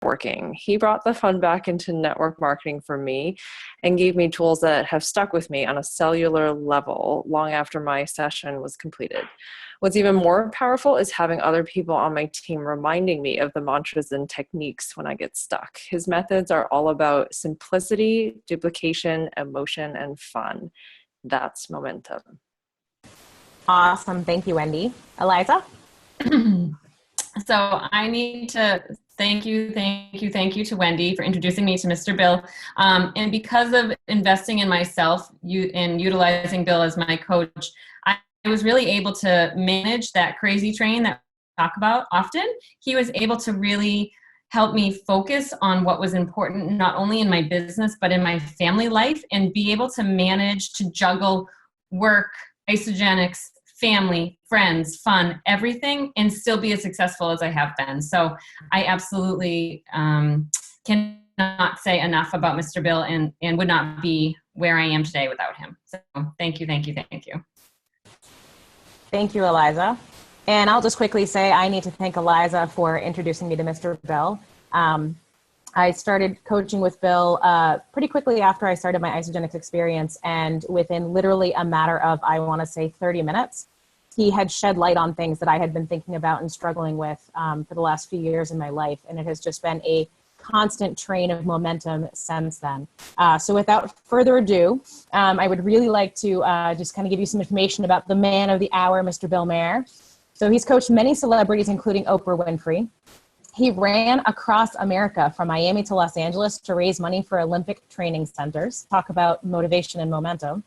networking. He brought the fun back into network marketing for me and gave me tools that have stuck with me on a cellular level long after my session was completed. What's even more powerful is having other people on my team reminding me of the mantras and techniques when I get stuck. His methods are all about simplicity, duplication, emotion, and fun. That's momentum. Awesome. Thank you, Wendy. Eliza? So I need to thank you to Wendy for introducing me to Mr. Bill. And because of investing in myself and utilizing Bill as my coach, I was really able to manage that crazy train that we talk about often. He was able to really help me focus on what was important, not only in my business, but in my family life, and be able to manage to juggle work, Isogenics, family, friends, fun, everything, and still be as successful as I have been. So I absolutely cannot say enough about Mr. Bill and would not be where I am today without him. So thank you. Thank you, Eliza. And I'll just quickly say I need to thank Eliza for introducing me to Mr. Bill. I started coaching with Bill pretty quickly after I started my Isogenics experience, and within literally a matter of, I want to say 30 minutes, he had shed light on things that I had been thinking about and struggling with for the last few years in my life, and it has just been a constant train of momentum since then. So without further ado, I would really like to just kind of give you some information about the man of the hour, Mr. Bill Maher. So he's coached many celebrities, including Oprah Winfrey. He ran across America from Miami to Los Angeles to raise money for Olympic training centers. Talk about motivation and momentum.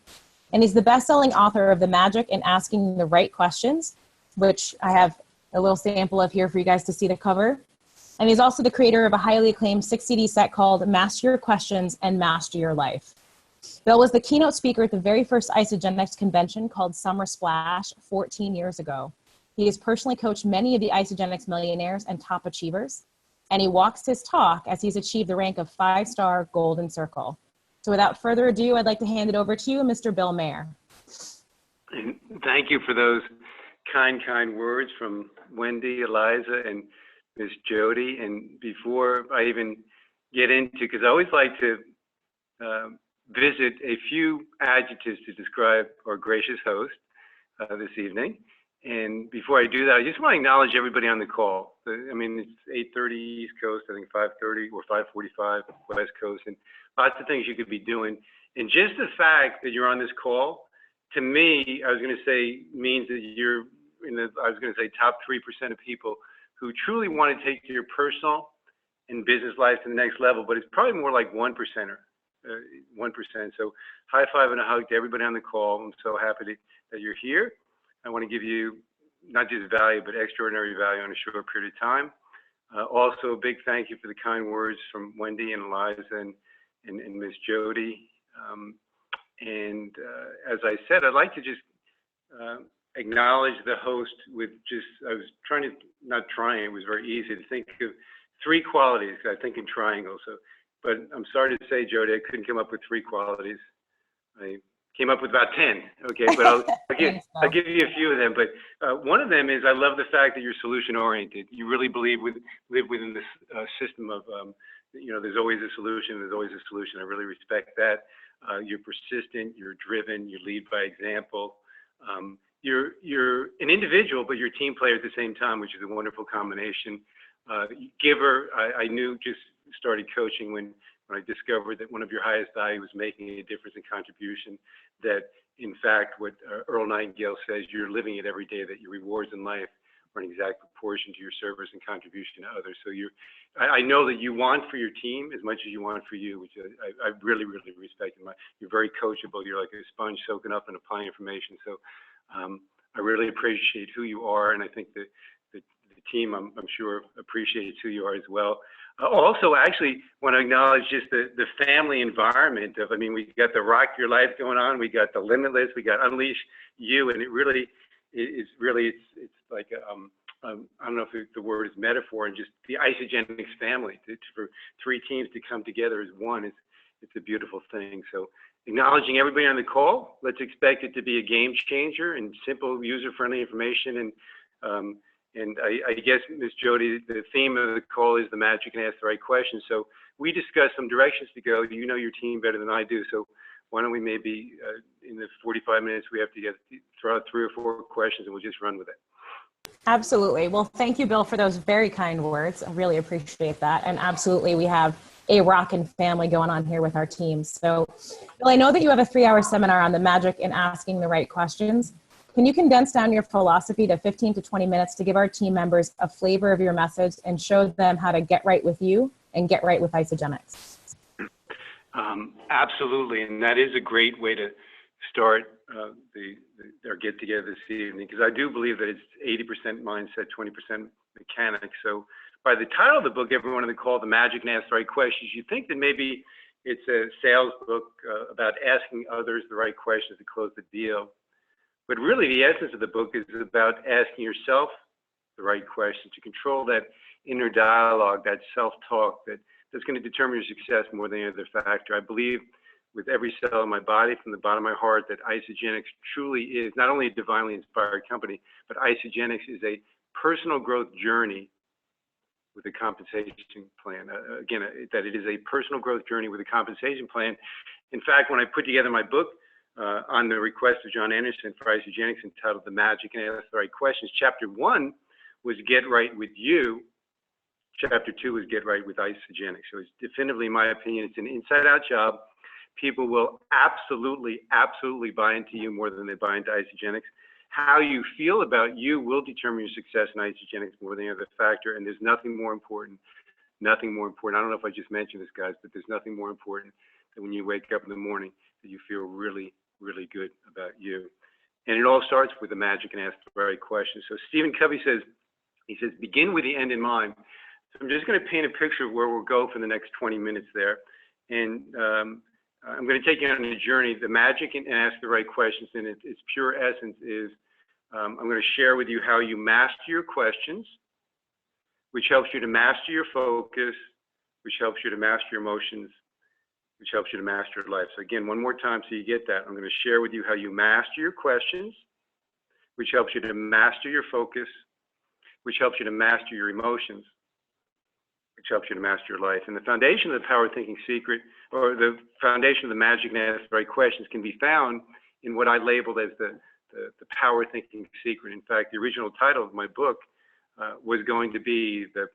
And he's the best-selling author of The Magic in Asking the Right Questions, which I have a little sample of here for you guys to see the cover. And he's also the creator of a highly acclaimed 6-CD set called Master Your Questions and Master Your Life. Bill was the keynote speaker at the very first Isogenics convention called Summer Splash 14 years ago. He has personally coached many of the Isogenics millionaires and top achievers, and he walks his talk as he's achieved the rank of 5-star Golden Circle. So without further ado, I'd like to hand it over to you, Mr. Bill Maher. Thank you for those kind words from Wendy, Eliza, and Miss Jodi. And before I even get into, because I always like to visit a few adjectives to describe our gracious host this evening. And before I do that, I just want to acknowledge everybody on the call. I mean, it's 8:30 East Coast, I think 5:30 or 5:45 West Coast, and lots of things you could be doing. And just the fact that you're on this call, to me, I was going to say, means that you're in the, I was going to say, top 3% of people who truly want to take your personal and business life to the next level, but it's probably more like 1%. 1%. So high five and a hug to everybody on the call. I'm so happy that you're here. I want to give you not just value, but extraordinary value in a short period of time. Also, a big thank you for the kind words from Wendy and Eliza and Miss Jodi. As I said, I'd like to just acknowledge the host with just, I was trying to, not trying, it was very easy to think of 3 qualities. I think in triangles. So, but I'm sorry to say, Jodi, I couldn't come up with 3 qualities. I came up with about 10. Okay, but I'll give you a few of them. But one of them is I love the fact that you're solution oriented. You really live within this system of, there's always a solution. There's always a solution. I really respect that. You're persistent. You're driven. You lead by example. You're an individual, but you're a team player at the same time, which is a wonderful combination. Giver. I knew just started coaching when I discovered that one of your highest value was making a difference and contribution, that in fact, what Earl Nightingale says, you're living it every day, that your rewards in life are an exact proportion to your service and contribution to others. So I know that you want for your team as much as you want for you, which I really respect. You're very coachable. You're like a sponge soaking up and applying information. So I really appreciate who you are. And I think that the team, I'm sure, appreciates who you are as well. Also, actually, want to acknowledge just the family environment of, I mean, we got the Rock Your Life going on, we got the Limitless, we got Unleash You, and it really is it's like, I don't know if the word is metaphor, and just the Isogenics family, for 3 teams to come together as one, it's a beautiful thing. So acknowledging everybody on the call, let's expect it to be a game changer and simple, user-friendly information, and And I guess, Ms. Jodi, the theme of the call is the magic and ask the right questions. So we discussed some directions to go. You know your team better than I do. So why don't we maybe, in the 45 minutes we have to throw out 3 or 4 questions and we'll just run with it. Absolutely. Well, thank you, Bill, for those very kind words. I really appreciate that. And absolutely, we have a rockin' family going on here with our team. So, Bill, I know that you have a 3-hour seminar on the magic in asking the right questions. Can you condense down your philosophy to 15 to 20 minutes to give our team members a flavor of your message and show them how to get right with you and get right with Isagenix? Absolutely, and that is a great way to start our get together this evening, because I do believe that it's 80% mindset, 20% mechanics. So by the title of the book, everyone on the call, The Magic and Ask the Right Questions, you think that maybe it's a sales book about asking others the right questions to close the deal. But really, the essence of the book is about asking yourself the right questions to control that inner dialogue, that self-talk that's going to determine your success more than any other factor. I believe with every cell in my body, from the bottom of my heart, that Isagenix truly is not only a divinely inspired company, but Isagenix is a personal growth journey with a compensation plan. Again, that it is a personal growth journey with a compensation plan. In fact, when I put together my book, on the request of John Anderson for Isagenix, entitled The Magic and Ask the Right Questions, Chapter 1 was Get Right with You. Chapter 2 was Get Right with Isagenix. So it's definitively, in my opinion, it's an inside-out job. People will absolutely, absolutely buy into you more than they buy into Isagenix. How you feel about you will determine your success in Isagenix more than any other factor, and there's nothing more important. Nothing more important. I don't know if I just mentioned this, guys, but there's nothing more important than when you wake up in the morning that you feel really, really good about you. And it all starts with the magic and ask the right questions. So Stephen Covey says, begin with the end in mind. So I'm just going to paint a picture of where we'll go for the next 20 minutes there. And I'm going to take you on a journey. The magic and ask the right questions in its pure essence is, I'm going to share with you how you master your questions, which helps you to master your focus, which helps you to master your emotions, which helps you to master your life. So again, one more time so you get that. I'm going to share with you how you master your questions, which helps you to master your focus, which helps you to master your emotions, which helps you to master your life. And the foundation of the power thinking secret, or the foundation of the magic and ask the right questions, can be found in what I labeled as the power thinking secret. In fact, the original title of my book was going to be the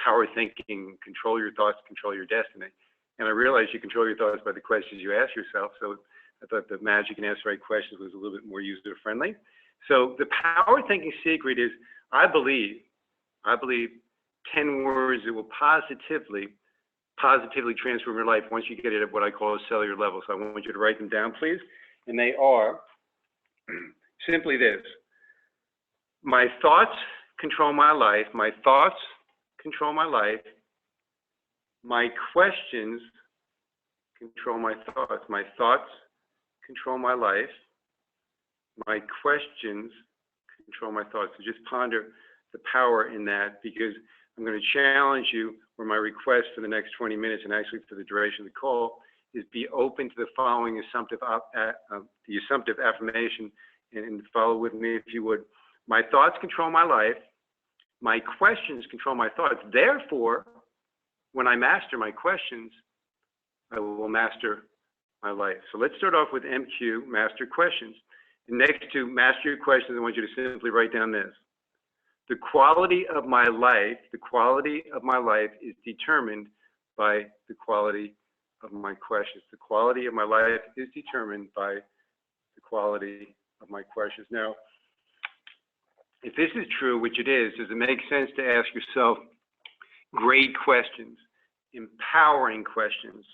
power thinking, control your thoughts, control your destiny. And I realized you control your thoughts by the questions you ask yourself. So I thought the magic and ask the right questions was a little bit more user friendly. So the power thinking secret is, I believe 10 words that will positively transform your life once you get it at what I call a cellular level. So I want you to write them down, please. And they are simply this: my thoughts control my life. My thoughts control my life. My questions control my thoughts. My thoughts control my life. My questions control my thoughts. So just ponder the power in that, because I'm going to challenge you, or my request for the next 20 minutes, and actually for the duration of the call, is be open to the following assumptive affirmation, and follow with me if you would. My thoughts control my life. My questions control my thoughts. Therefore, when I master my questions, I will master my life. So let's start off with MQ, master questions. And next to master your questions, I want you to simply write down this: the quality of my life is determined by the quality of my questions. The quality of my life is determined by the quality of my questions. Now, if this is true, which it is, does it make sense to ask yourself great questions, empowering questions,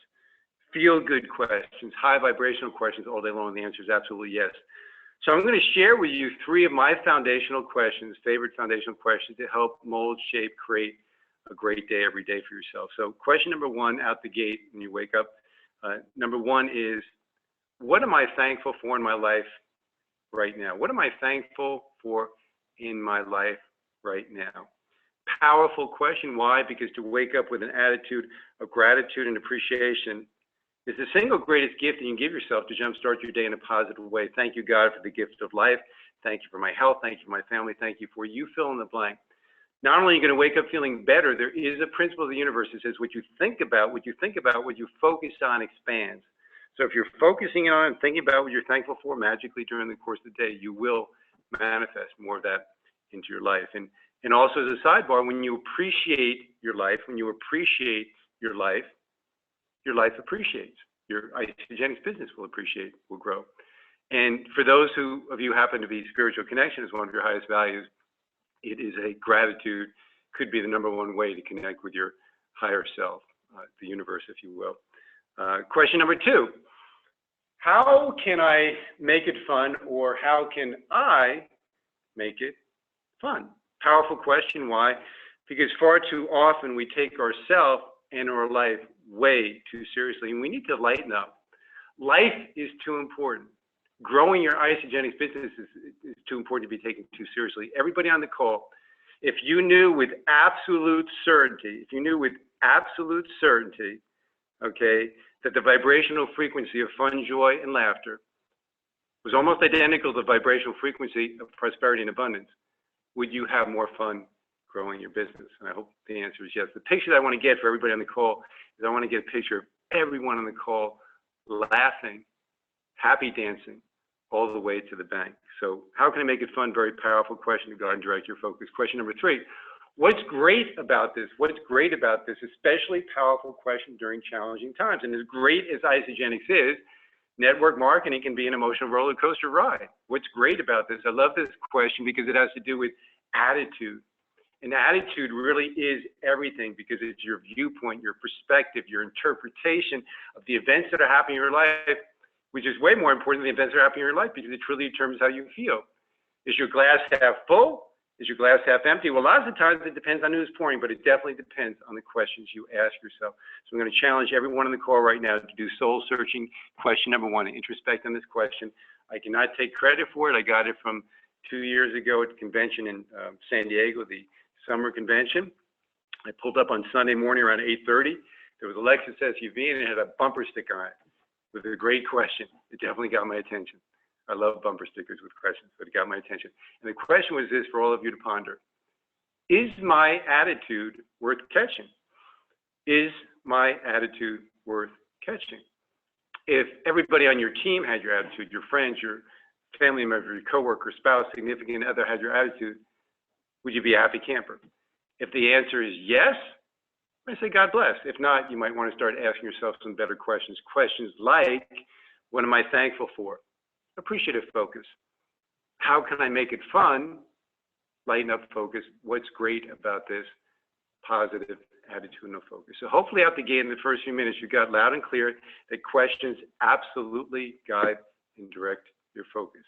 feel-good questions, high vibrational questions all day long? The answer is absolutely yes. So I'm going to share with you 3 of my foundational questions, favorite foundational questions, to help mold, shape, create a great day every day for yourself. So question number 1 out the gate when you wake up, number 1 is, what am I thankful for in my life right now? What am I thankful for in my life right now? Powerful question. Why? Because to wake up with an attitude of gratitude and appreciation is the single greatest gift that you can give yourself to jumpstart your day in a positive way. Thank you, God, for the gift of life. Thank you for my health. Thank you for my family. Thank you for you fill in the blank. Not only are you going to wake up feeling better, there is a principle of the universe that says what you think about, what you focus on expands. So if you're focusing on and thinking about what you're thankful for, magically during the course of the day, you will manifest more of that into your life. And also as a sidebar, when you appreciate your life, your life appreciates. Your isogenics business will grow. And for those of you who happen to be spiritual connection as one of your highest values, it is a gratitude, could be the #1 way to connect with your higher self, the universe, if you will. Question number 2, how can I make it fun, or how can I make it fun? Powerful question. Why? Because far too often we take ourselves and our life way too seriously, and we need to lighten up. Life is too important. Growing your isogenics business is too important to be taken too seriously. Everybody on the call, if you knew with absolute certainty, okay, that the vibrational frequency of fun, joy, and laughter was almost identical to the vibrational frequency of prosperity and abundance, would you have more fun growing your business? And I hope the answer is yes. The picture that I want to get for everybody on the call is I want to get a picture of everyone on the call laughing, happy dancing, all the way to the bank. So how can I make it fun? Very powerful question to go and direct your focus. Question number 3, what's great about this? Especially powerful question during challenging times. And as great as isogenics is, network marketing can be an emotional roller coaster ride. What's great about this? I love this question because it has to do with attitude. And attitude really is everything, because it's your viewpoint, your perspective, your interpretation of the events that are happening in your life, which is way more important than the events that are happening in your life, because it truly determines how you feel. Is your glass half full? Is your glass half empty? Well, lots of times it depends on who's pouring, but it definitely depends on the questions you ask yourself. So I'm going to challenge everyone on the call right now to do soul searching. Question number 1, introspect on this question. I cannot take credit for it. I got it from 2 years ago at the convention in San Diego, the summer convention. I pulled up on Sunday morning around 8:30. There was a Lexus SUV and it had a bumper sticker on it with a great question. It definitely got my attention. I love bumper stickers with questions, but it got my attention. And the question was this for all of you to ponder. Is my attitude worth catching? Is my attitude worth catching? If everybody on your team had your attitude, your friends, your family member, your coworker, spouse, significant other had your attitude, would you be a happy camper? If the answer is yes, I say God bless. If not, you might want to start asking yourself some better questions. Questions like, what am I thankful for? Appreciative focus. How can I make it fun? Lighten up focus. What's great about this? Positive attitudinal focus. So hopefully out the gate in the first few minutes, you got loud and clear that questions absolutely guide and direct your focus.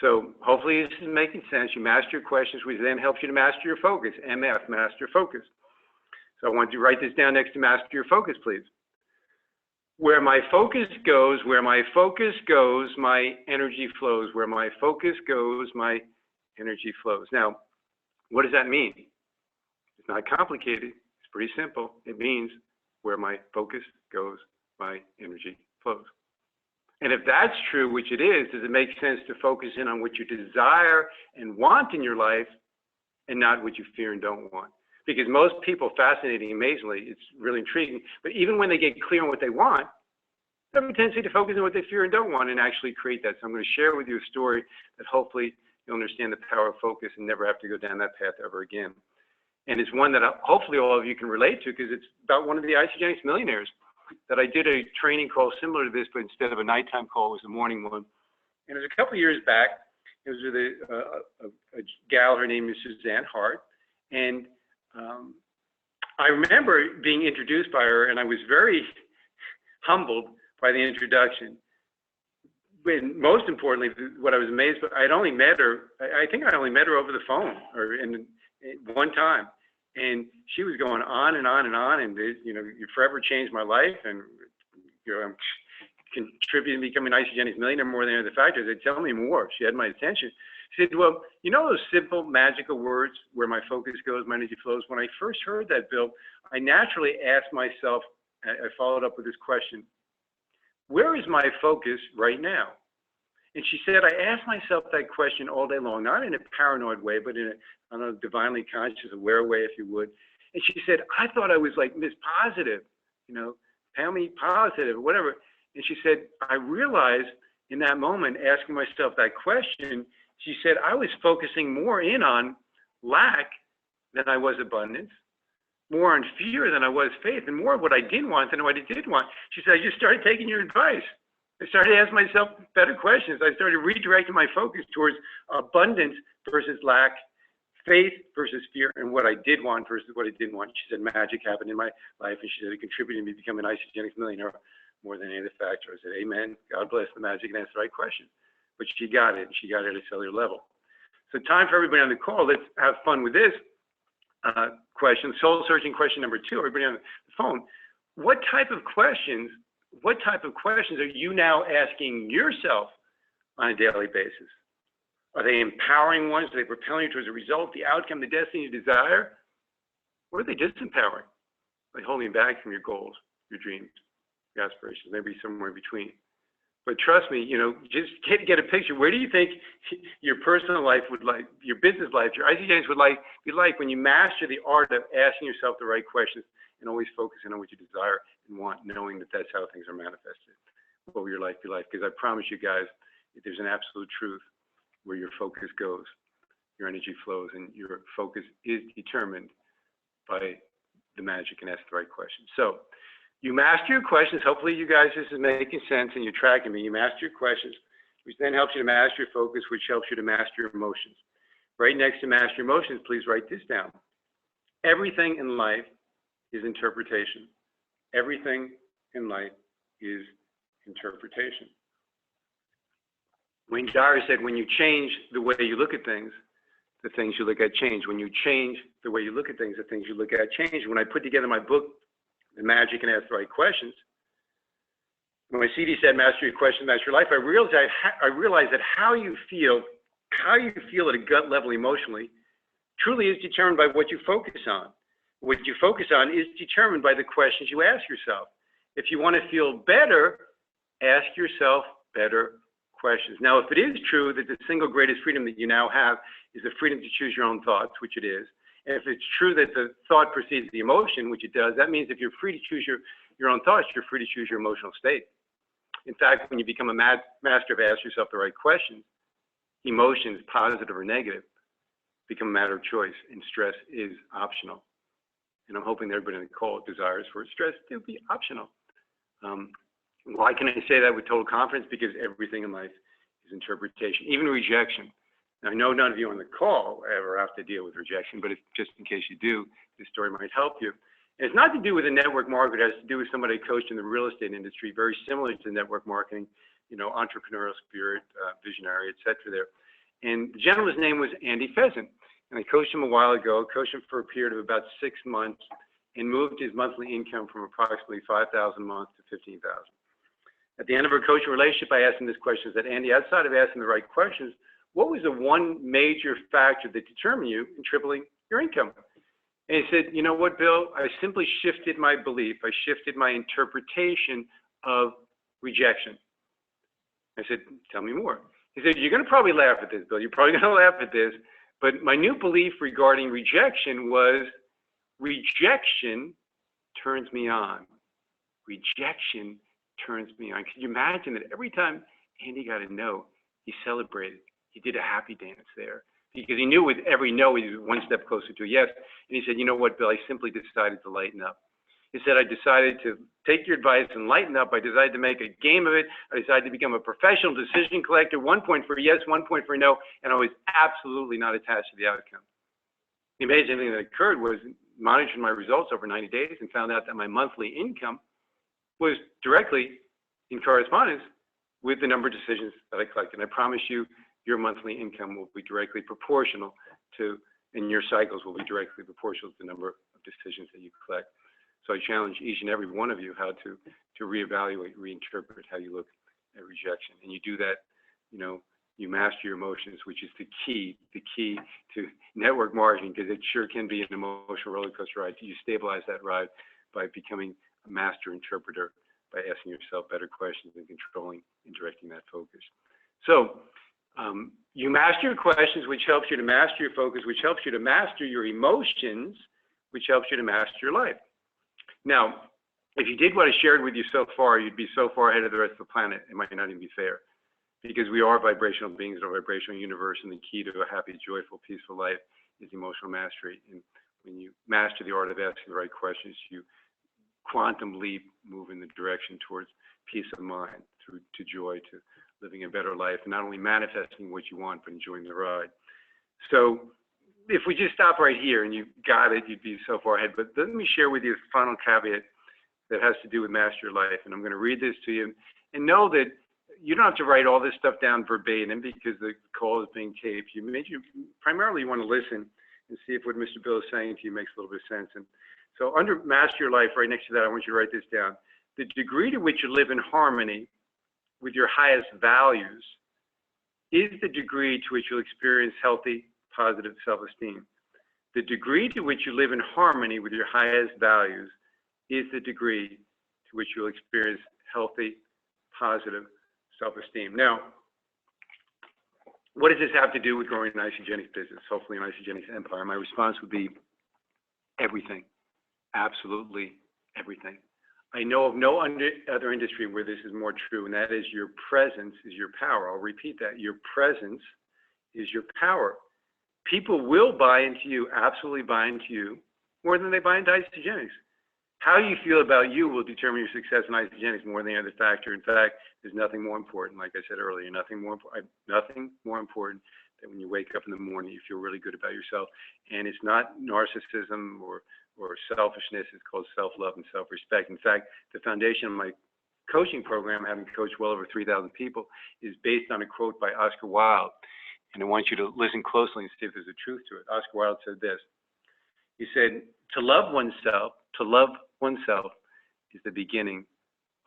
So hopefully this is making sense. You master your questions, which then helps you to master your focus. MF, master focus. So I want you to write this down next to master your focus, please. Where my focus goes, my energy flows. Where my focus goes, my energy flows. Now, what does that mean? It's not complicated. It's pretty simple. It means where my focus goes, my energy flows. And if that's true, which it is, does it make sense to focus in on what you desire and want in your life and not what you fear and don't want? Because most people, fascinating, amazingly, it's really intriguing, but even when they get clear on what they want, they have a tendency to focus on what they fear and don't want and actually create that. So I'm going to share with you a story that hopefully you'll understand the power of focus and never have to go down that path ever again. And it's one that hopefully all of you can relate to, because it's about one of the isogenics millionaires that I did a training call similar to this, but instead of a nighttime call, it was a morning one. And it was a couple of years back. It was with a gal, her name is Suzanne Hart. And I remember being introduced by her, and I was very humbled by the introduction. And most importantly, what I was amazed by, I'd only met her, I think I only met her over the phone or in one time. And she was going on and on and on, and you know, you forever changed my life, and you know, I'm contributing to becoming an isogenics millionaire more than any other factors. They'd tell me more. She had my attention. She said, well, you know those simple, magical words, where my focus goes, my energy flows? When I first heard that, Bill, I naturally asked myself, I followed up with this question: where is my focus right now? And she said, I asked myself that question all day long, not in a paranoid way, but in a divinely conscious, aware way, if you would. And she said, I thought I was like Miss Positive, you know, Pammy Positive, whatever. And she said, I realized in that moment, asking myself that question, she said, I was focusing more in on lack than I was abundance, more on fear than I was faith, and more of what I didn't want than what I did want. She said, I just started taking your advice. I started asking myself better questions. I started redirecting my focus towards abundance versus lack, faith versus fear, and what I did want versus what I didn't want. She said, magic happened in my life, and she said, it contributed to me becoming an isogenic millionaire more than any other factor. I said, amen. God bless the magic and answer the right question. But she got it, and she got it at a cellular level. So time for everybody on the call. Let's have fun with this question, soul searching question number 2. Everybody on the phone, what type of questions are you now asking yourself on a daily basis? Are they empowering ones? Are they propelling you towards a result, the outcome, the destiny you desire? Or are they disempowering? Like holding you back from your goals, your dreams, your aspirations, maybe somewhere in between. But trust me, you know, just get a picture. Where do you think your personal life would like, your business life, your ICJs would be like when you master the art of asking yourself the right questions and always focusing on what you desire and want, knowing that that's how things are manifested? What will your life be like? Because I promise you guys, there's an absolute truth. Where your focus goes, your energy flows, and your focus is determined by the magic and ask the right questions. So you master your questions. Hopefully you guys, this is making sense and you're tracking me. You master your questions, which then helps you to master your focus, which helps you to master your emotions. Right next to master your emotions, please write this down. Everything in life is interpretation. Everything in life is interpretation. Wayne Dyer said, when you change the way you look at things, the things you look at change. When you change the way you look at things, the things you look at change. When I put together my book, The Magic and Ask the Right Questions, when my CD said, master your question, master your life, I realized that how you feel at a gut level emotionally truly is determined by what you focus on. What you focus on is determined by the questions you ask yourself. If you want to feel better, ask yourself better questions. Now, if it is true that the single greatest freedom that you now have is the freedom to choose your own thoughts, which it is, and if it's true that the thought precedes the emotion, which it does, that means if you're free to choose your own thoughts, you're free to choose your emotional state. In fact, when you become a master of asking yourself the right questions, emotions, positive or negative, become a matter of choice, and stress is optional. And I'm hoping that everybody in the call desires for stress to be optional. Why can I say that with total confidence? Because everything in life is interpretation, even rejection. Now, I know none of you on the call ever have to deal with rejection, but just in case you do, this story might help you. And it's not to do with a network marketer. It has to do with somebody I coached in the real estate industry, very similar to network marketing, you know, entrepreneurial spirit, visionary, et cetera there. And the gentleman's name was Andy Pheasant. And I coached him a while ago, coached him for a period of about 6 months, and moved his monthly income from approximately $5,000 a month to $15,000. At the end of our coaching relationship, I asked him this question, that Andy, outside of asking the right questions, what was the one major factor that determined you in tripling your income? And he said, you know what, Bill, I simply shifted my belief. I shifted my interpretation of rejection. I said, tell me more. He said, you're going to probably laugh at this, Bill. You're probably going to laugh at this. But my new belief regarding rejection was rejection turns me on. Rejection turns me on. Can you imagine that every time Andy got a no, he celebrated. He did a happy dance there because he knew with every no, he was one step closer to a yes. And he said, you know what, Bill, I simply decided to lighten up. He said, I decided to take your advice and lighten up. I decided to make a game of it. I decided to become a professional decision collector, 1 point for a yes, 1 point for a no, and I was absolutely not attached to the outcome. The amazing thing that occurred was monitoring my results over 90 days and found out that my monthly income was directly in correspondence with the number of decisions that I collected. And I promise you, your monthly income will be directly proportional to, and your cycles will be directly proportional to the number of decisions that you collect. So I challenge each and every one of you how to reevaluate, reinterpret how you look at rejection. And you do that, you know, you master your emotions, which is the key to network marketing, because it sure can be an emotional roller coaster ride. You stabilize that ride by becoming a master interpreter, by asking yourself better questions and controlling and directing that focus. So you master your questions, which helps you to master your focus, which helps you to master your emotions, which helps you to master your life. Now, if you did what I shared with you so far, you'd be so far ahead of the rest of the planet, it might not even be fair. Because we are vibrational beings in a vibrational universe, and the key to a happy, joyful, peaceful life is emotional mastery. And when you master the art of asking the right questions, you quantum leap, move in the direction towards peace of mind, through to joy, to living a better life, and not only manifesting what you want, but enjoying the ride. So if we just stop right here and you got it, you'd be so far ahead. But let me share with you a final caveat that has to do with master your life. And I'm going to read this to you, and know that you don't have to write all this stuff down verbatim because the call is being taped. Primarily you want to listen and see if what Mr. Bill is saying to you makes a little bit of sense. And so under master your life, right next to that, I want you to write this down. The degree to which you live in harmony with your highest values is the degree to which you'll experience healthy, positive self-esteem. The degree to which you live in harmony with your highest values is the degree to which you'll experience healthy, positive self-esteem. Now, what does this have to do with growing an isogenic business, hopefully an isogenic empire? My response would be everything, absolutely everything. I know of no other industry where this is more true, and that is your presence is your power. I'll repeat that. Your presence is your power. People will buy into you, absolutely buy into you, more than they buy into isogenics. How you feel about you will determine your success in isogenics more than any other factor. In fact, there's nothing more important, like I said earlier, nothing more important than when you wake up in the morning, you feel really good about yourself. And it's not narcissism or selfishness, it's called self-love and self-respect. In fact, the foundation of my coaching program, having coached well over 3,000 people, is based on a quote by Oscar Wilde. And I want you to listen closely and see if there's a truth to it. Oscar Wilde said this. He said, to love oneself is the beginning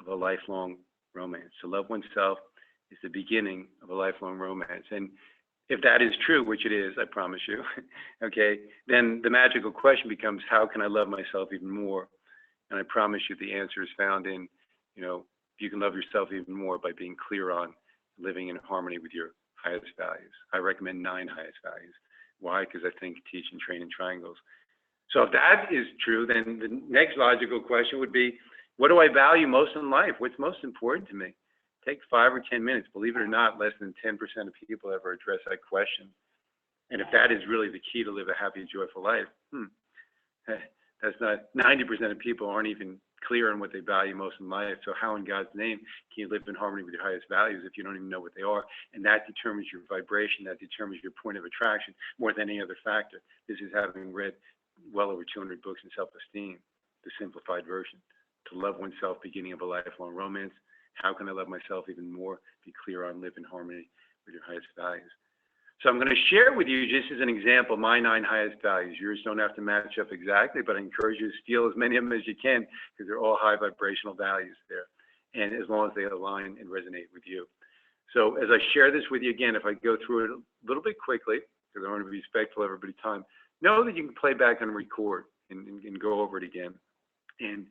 of a lifelong romance. To love oneself is the beginning of a lifelong romance. And if that is true, which it is, I promise you, okay, then the magical question becomes, how can I love myself even more? And I promise you the answer is found in, you can love yourself even more by being clear on living in harmony with your highest values. I recommend 9 highest values. Why? Because I think, teach, and train in triangles. So if that is true, then the next logical question would be, what do I value most in life? What's most important to me? Take 5 or 10 minutes. Believe it or not, less than 10% of people ever address that question. And if that is really the key to live a happy, joyful life, that's not, 90% of people aren't even clear on what they value most in life. So how in God's name can you live in harmony with your highest values if you don't even know what they are? And that determines your vibration, that determines your point of attraction more than any other factor. This is having read well over 200 books in self-esteem, the simplified version. To love oneself, beginning of a lifelong romance. How can I love myself even more? Be clear on live in harmony with your highest values. So I'm going to share with you, just as an example, my 9 highest values. Yours don't have to match up exactly, but I encourage you to steal as many of them as you can, because they're all high vibrational values there. And as long as they align and resonate with you. So as I share this with you again, if I go through it a little bit quickly, because I want to be respectful of everybody's time, know that you can play back and record and go over it again. And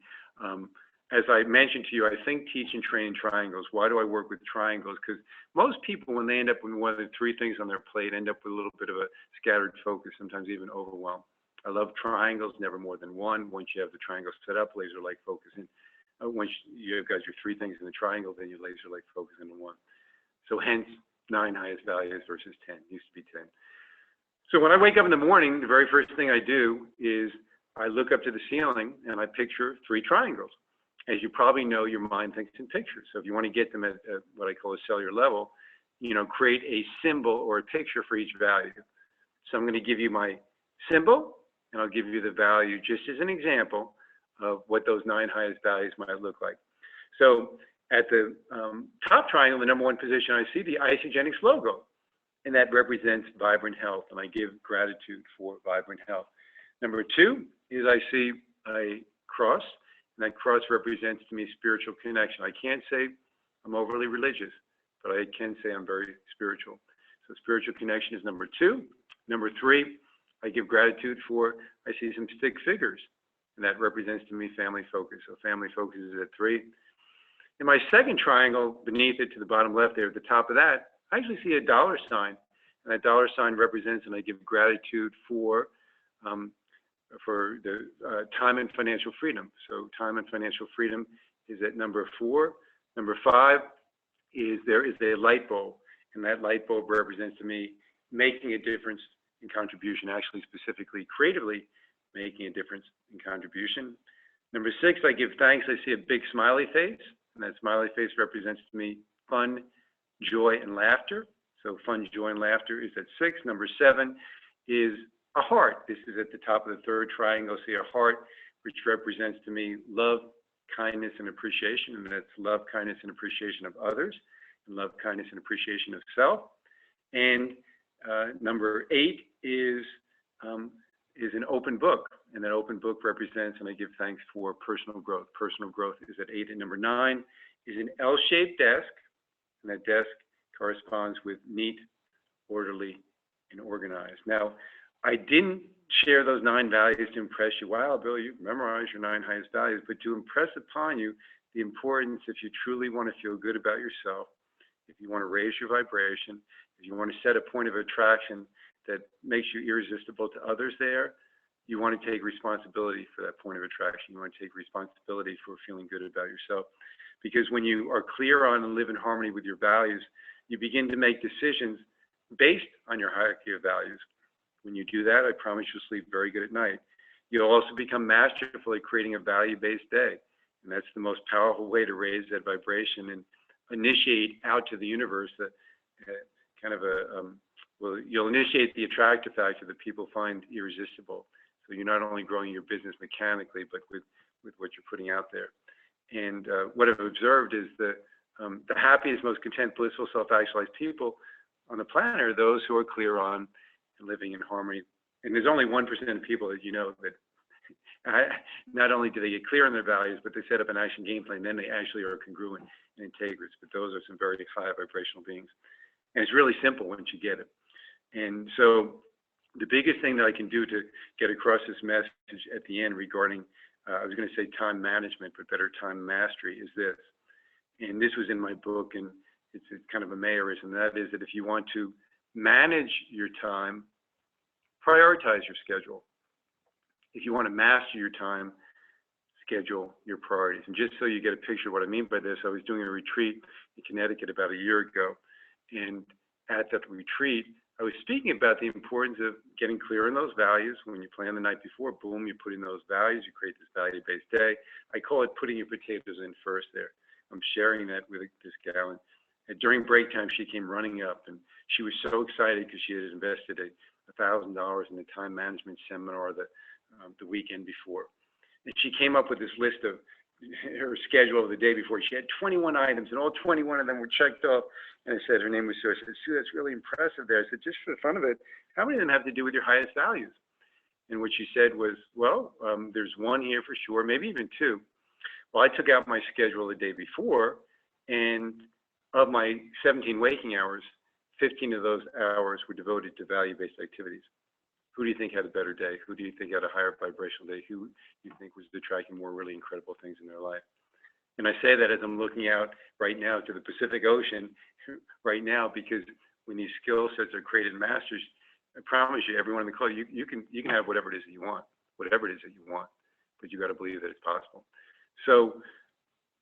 as I mentioned to you, I think, teach, and train in triangles. Why do I work with triangles? Because most people, when they end up with one of the 3 things on their plate, end up with a little bit of a scattered focus, sometimes even overwhelmed. I love triangles, never more than 1. Once you have the triangle set up, laser-like focusing. Once you have got your 3 things in the triangle, then you laser-like focusing on 1. So hence, 9 highest values versus 10. Used to be 10. So when I wake up in the morning, the very first thing I do is I look up to the ceiling and I picture 3 triangles. As you probably know, your mind thinks in pictures. So if you want to get them at what I call a cellular level, create a symbol or a picture for each value. So I'm going to give you my symbol, and I'll give you the value just as an example of what those 9 highest values might look like. So at the top triangle, the number 1 position, I see the Isogenics logo, and that represents vibrant health, and I give gratitude for vibrant health. Number 2 is I see a cross, and that cross represents to me spiritual connection. I can't say I'm overly religious, but I can say I'm very spiritual. So spiritual connection is number 2. Number 3, I give gratitude for, I see some stick figures, and that represents to me family focus. So family focus is at 3. In my second triangle, beneath it to the bottom left there, at the top of that, I actually see a dollar sign, and that dollar sign represents, and I give gratitude for the time and financial freedom. So time and financial freedom is at number 4. Number 5 is there is a light bulb, and that light bulb represents to me making a difference in contribution, actually specifically creatively making a difference in contribution. Number 6, I give thanks. I see a big smiley face, and that smiley face represents to me fun, joy, and laughter. So fun, joy, and laughter is at 6. Number 7 is a heart. This is at the top of the 3rd triangle. See a heart, which represents to me love, kindness, and appreciation, and that's love, kindness, and appreciation of others, and love, kindness, and appreciation of self. And number 8 is an open book, and that open book represents, and I give thanks for personal growth. Personal growth is at 8, and number 9 is an L-shaped desk, and that desk corresponds with neat, orderly, and organized. Now, I didn't share those 9 values to impress you. Wow, Bill, you've memorized your 9 highest values, but to impress upon you the importance, if you truly want to feel good about yourself, if you want to raise your vibration, if you want to set a point of attraction that makes you irresistible to others there, you want to take responsibility for that point of attraction. You want to take responsibility for feeling good about yourself. Because when you are clear on and live in harmony with your values, you begin to make decisions based on your hierarchy of values. When you do that, I promise you'll sleep very good at night. You'll also become masterful at creating a value-based day. And that's the most powerful way to raise that vibration and initiate out to the universe that well, you'll initiate the attractive factor that people find irresistible. So you're not only growing your business mechanically, but with what you're putting out there. And what I've observed is the happiest, most content, blissful, self-actualized people on the planet are those who are clear on and living in harmony. And there's only 1% of people that you know that not only do they get clear on their values, but they set up an action game plan, then they actually are congruent and integrous. But those are some very high vibrational beings. And it's really simple once you get it. And so the biggest thing that I can do to get across this message at the end regarding, I was going to say time management, but better time mastery, is this. And this was in my book, and it's kind of a mayorism. That is that if you want to manage your time, prioritize your schedule. If you want to master your time, schedule your priorities. And just so you get a picture of what I mean by this, I was doing a retreat in Connecticut about a year ago. And at that retreat, I was speaking about the importance of getting clear on those values. When you plan the night before, boom, you put in those values, you create this value-based day. I call it putting your potatoes in first there. I'm sharing that with this gal. And during break time, she came running up, and she was so excited because she had invested $1,000 in the time management seminar the weekend before. And she came up with this list of her schedule of the day before. She had 21 items, and all 21 of them were checked off. And I said, her name was Sue. I said, Sue, that's really impressive there. I said, just for the fun of it, how many of them have to do with your highest values? And what she said was, well, there's one here for sure, maybe even 2. Well, I took out my schedule the day before, and of my 17 waking hours, 15 of those hours were devoted to value-based activities. Who do you think had a better day? Who do you think had a higher vibrational day? Who do you think was attracting more really incredible things in their life? And I say that as I'm looking out right now to the Pacific Ocean right now, because when these skill sets are created and mastered, I promise you, everyone in the call, you can have whatever it is that you want, but you got to believe that it's possible. So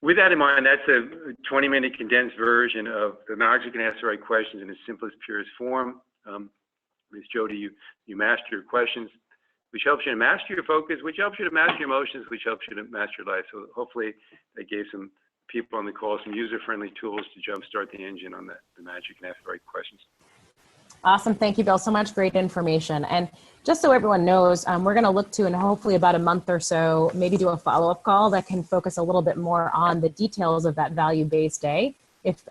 with that in mind, that's a 20-minute condensed version of the knowledge you can ask the right questions in its simplest, purest form. Ms. Jodi, you master your questions, which helps you to master your focus, which helps you to master your emotions, which helps you to master your life. So hopefully that gave some people on the call some user-friendly tools to jumpstart the engine on the magic and ask the right questions. Awesome. Thank you, Bill. So much great information. And just so everyone knows, we're going to look to, in hopefully about a month or so, maybe do a follow-up call that can focus a little bit more on the details of that value-based day, if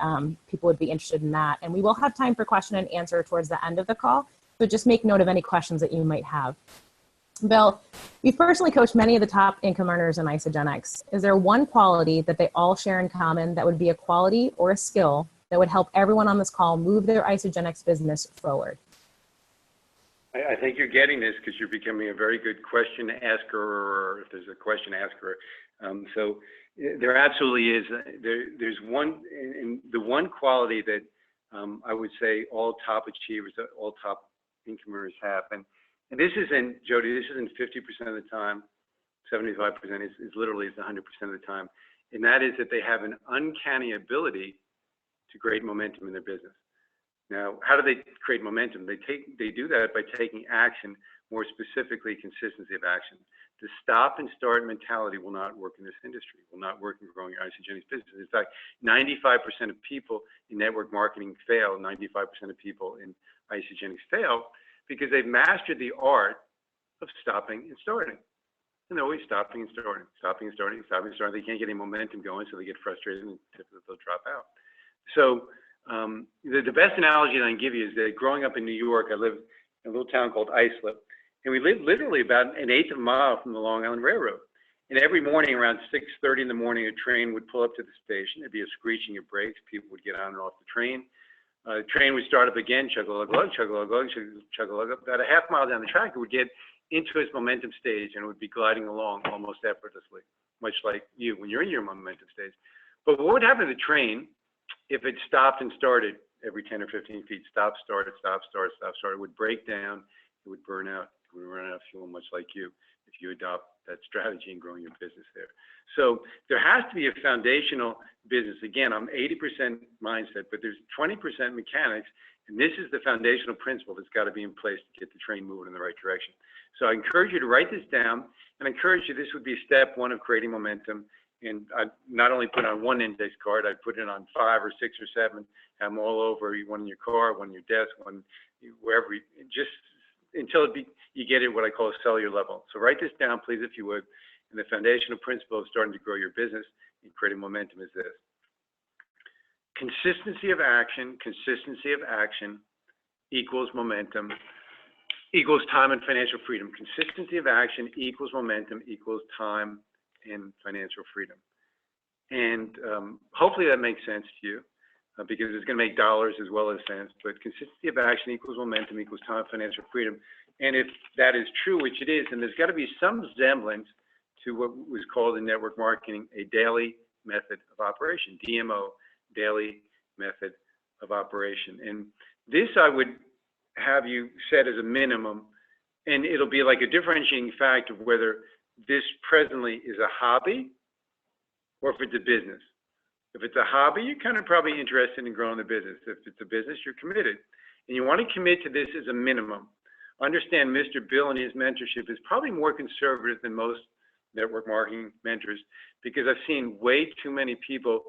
people would be interested in that. And we will have time for question and answer towards the end of the call. So just make note of any questions that you might have. Bill, you've personally coached many of the top income earners in Isogenics. Is there one quality that they all share in common that would be a quality or a skill that would help everyone on this call move their Isogenics business forward? I think you're getting this because you're becoming a very good question asker, or if there's a question asker. So there absolutely is. There's one, and the one quality that I would say all top achievers, all top income earners have. And this isn't, Jodi, this isn't 50% of the time, 75% is literally 100% of the time. And that is that they have an uncanny ability to create momentum in their business. Now, how do they create momentum? They do that by taking action, more specifically consistency of action. The stop and start mentality will not work in this industry, will not work in growing your isogenics business. In fact, 95% of people in network marketing fail, 95% of people in isogenics fail because they've mastered the art of stopping and starting. And they're always stopping and starting, stopping and starting, stopping and starting. They can't get any momentum going, so they get frustrated and typically they'll drop out. So the best analogy that I can give you is that growing up in New York, I lived in a little town called Islip, and we lived literally about an eighth of a mile from the Long Island Railroad. And every morning around 6:30 in the morning, a train would pull up to the station. There'd be a screeching of brakes. People would get on and off the train. The train would start up again, chug-a-lug-lug, chug-a-lug-lug, chug-a-lug. About a half mile down the track, it would get into its momentum stage, and it would be gliding along almost effortlessly, much like you when you're in your momentum stage. But what would happen to the train if it stopped and started every 10 or 15 feet? Stop, start, stop, start, stop, start. It would break down. It would burn out. It would run out of fuel, much like you, if you adopt that strategy in growing your business there. So there has to be a foundational business. Again, I'm 80% mindset, but there's 20% mechanics, and this is the foundational principle that's got to be in place to get the train moving in the right direction. So I encourage you to write this down, and I encourage you, this would be step one of creating momentum. And I'd not only put it on one index card, I'd put it on 5 or 6 or 7, have them all over, one in your car, one in your desk, one wherever, just until you get it what I call a cellular level. So write this down, please, if you would. And the foundational principle of starting to grow your business and creating momentum is this. Consistency of action equals momentum, equals time and financial freedom. Consistency of action equals momentum, equals time and financial freedom. And hopefully that makes sense to you because it's going to make dollars as well as cents. But consistency of action equals momentum, equals time, financial freedom. And if that is true, which it is, then there's got to be some semblance to what was called in network marketing a daily method of operation, DMO, daily method of operation. And this I would have you set as a minimum, and it'll be like a differentiating factor of whether this presently is a hobby or if it's a business. If it's a hobby, you're kind of probably interested in growing the business. If it's a business, you're committed. And you want to commit to this as a minimum. Understand Mr. Bill and his mentorship is probably more conservative than most network marketing mentors because I've seen way too many people,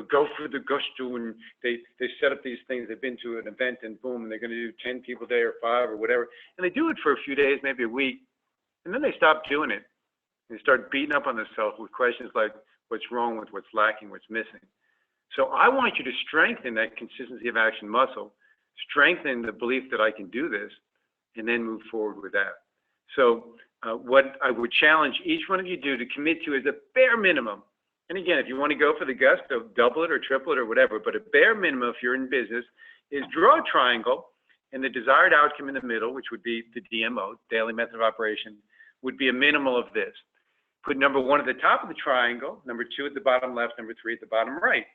go for the gusto and they set up these things. They've been to an event and boom, and they're going to do 10 people a day or 5 or whatever. And they do it for a few days, maybe a week, and then they stop doing it. They start beating up on themselves with questions like, what's wrong with what's lacking, what's missing. So I want you to strengthen that consistency of action muscle, strengthen the belief that I can do this, and then move forward with that. So what I would challenge each one of you to commit to is a bare minimum. And again, if you want to go for the gusto, double it or triple it or whatever, but a bare minimum if you're in business is draw a triangle, and the desired outcome in the middle, which would be the DMO, daily method of operation, would be a minimal of this. Put number 1 at the top of the triangle, number 2 at the bottom left, number 3 at the bottom right.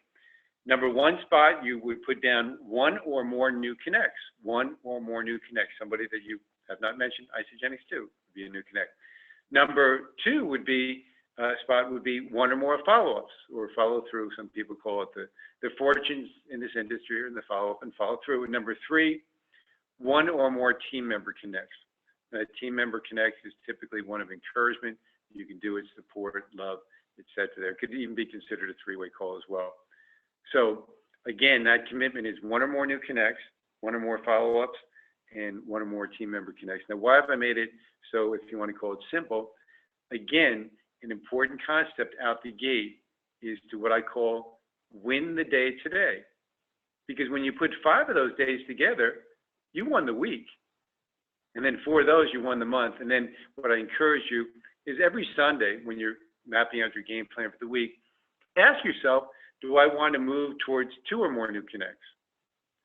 Number 1 spot, you would put down 1 or more new connects, 1 or more new connects, somebody that you have not mentioned, isogenics too, would be a new connect. Number 2 would be, spot would be 1 or more follow-ups or follow-through. Some people call it the fortunes in this industry or in the follow-up and follow-through. And number 3, 1 or more team member connects. A team member connect is typically one of encouragement. You can do it, support, love, etc. There. It could even be considered a 3-way call as well. So again, that commitment is 1 or more new connects, 1 or more follow-ups, and 1 or more team member connects. Now, why have I made it so, if you want to call it simple? Again, an important concept out the gate is to what I call win the day today. Because when you put 5 of those days together, you won the week. And then 4 of those, you won the month. And then what I encourage you is every Sunday when you're mapping out your game plan for the week, ask yourself, do I want to move towards 2 or more new connects?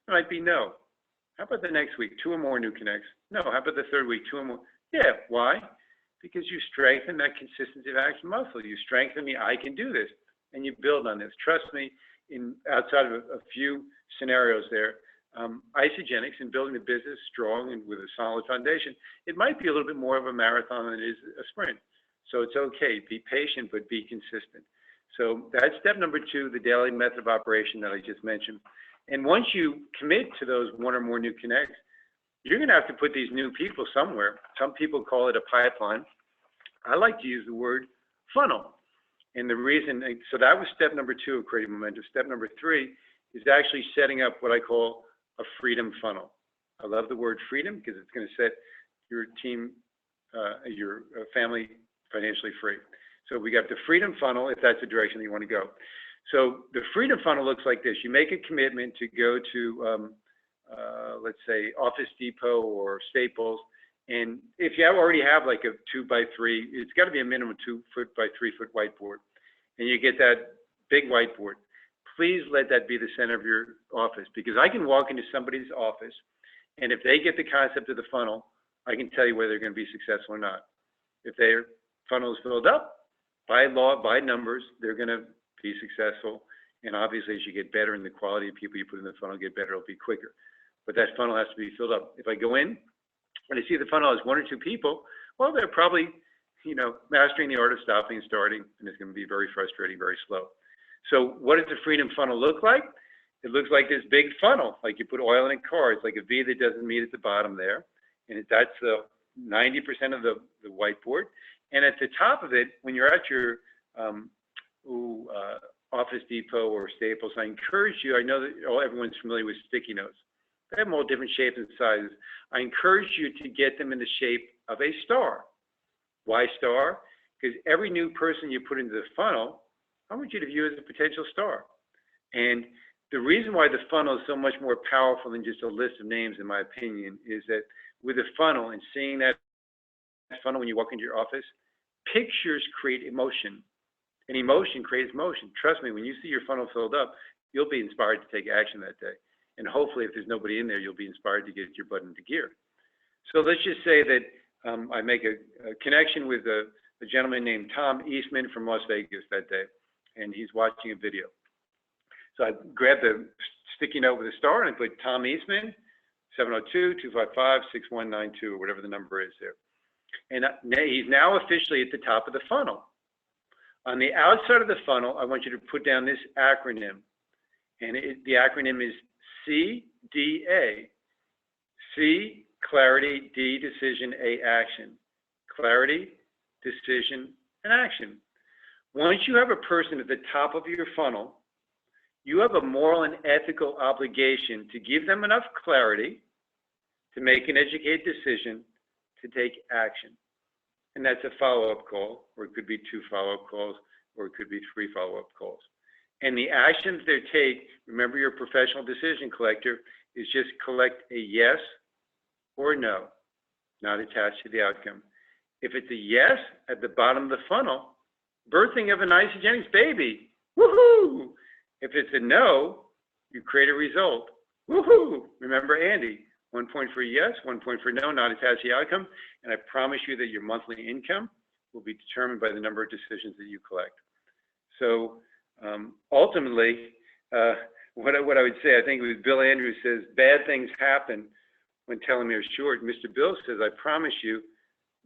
It might be no. How about the next week, 2 or more new connects? No. How about the 3rd week, 2 or more? Yeah. Why? Because you strengthen that consistency of action muscle. You strengthen me, I can do this. And you build on this. Trust me, outside of a few scenarios there, Isogenics and building the business strong and with a solid foundation, it might be a little bit more of a marathon than it is a sprint. So it's okay. Be patient, but be consistent. So that's step number 2, the daily method of operation that I just mentioned. And once you commit to those one or more new connects, you're going to have to put these new people somewhere. Some people call it a pipeline. I like to use the word funnel. And the reason, so that was step number 2 of creating momentum. Step number 3 is actually setting up what I call a freedom funnel. I love the word freedom because it's going to set your team, your family financially free. So we got the freedom funnel, if that's the direction that you want to go. So the freedom funnel looks like this. You make a commitment to go to, let's say, Office Depot or Staples. And if you already have like a 2x3, it's got to be a minimum 2-foot by 3-foot whiteboard. And you get that big whiteboard. Please let that be the center of your office, because I can walk into somebody's office, and if they get the concept of the funnel, I can tell you whether they're going to be successful or not. If their funnel is filled up, by law, by numbers, they're going to be successful. And obviously, as you get better and the quality of people you put in the funnel get better, it'll be quicker. But that funnel has to be filled up. If I go in and I see the funnel has 1 or 2 people, well, they're probably, mastering the art of stopping and starting, and it's going to be very frustrating, very slow. So what does the freedom funnel look like? It looks like this big funnel, like you put oil in a car. It's like a V that doesn't meet at the bottom there. And that's the 90% of the whiteboard. And at the top of it, when you're at your Office Depot or Staples, I encourage you, I know that everyone's familiar with sticky notes. They have them all different shapes and sizes. I encourage you to get them in the shape of a star. Why star? Because every new person you put into the funnel, I want you to view as a potential star. And the reason why the funnel is so much more powerful than just a list of names, in my opinion, is that with a funnel and seeing that funnel when you walk into your office, pictures create emotion, and emotion creates motion. Trust me, when you see your funnel filled up, you'll be inspired to take action that day. And hopefully, if there's nobody in there, you'll be inspired to get your butt into gear. So let's just say that I make a connection with a gentleman named Tom Eastman from Las Vegas that day, and he's watching a video. So I grabbed the sticky note with a star and I put Tom Eastman, 702-255-6192, or whatever the number is there. And he's now officially at the top of the funnel. On the outside of the funnel, I want you to put down this acronym. And the acronym is CDA. C, clarity, D, decision, A, action. Clarity, decision, and action. Once you have a person at the top of your funnel, you have a moral and ethical obligation to give them enough clarity to make an educated decision to take action. And that's a follow-up call, or it could be 2 follow-up calls, or it could be 3 follow-up calls. And the actions they take, remember your professional decision collector, is just collect a yes or no, not attached to the outcome. If it's a yes at the bottom of the funnel, birthing of an isogenics baby, woohoo! If it's a no, you create a result, woohoo! Remember Andy, 1 point for yes, 1 point for no, not attached to the outcome. And I promise you that your monthly income will be determined by the number of decisions that you collect. So ultimately, what I would say, I think it was Bill Andrews says, bad things happen when telomere is short. Mr. Bill says, I promise you,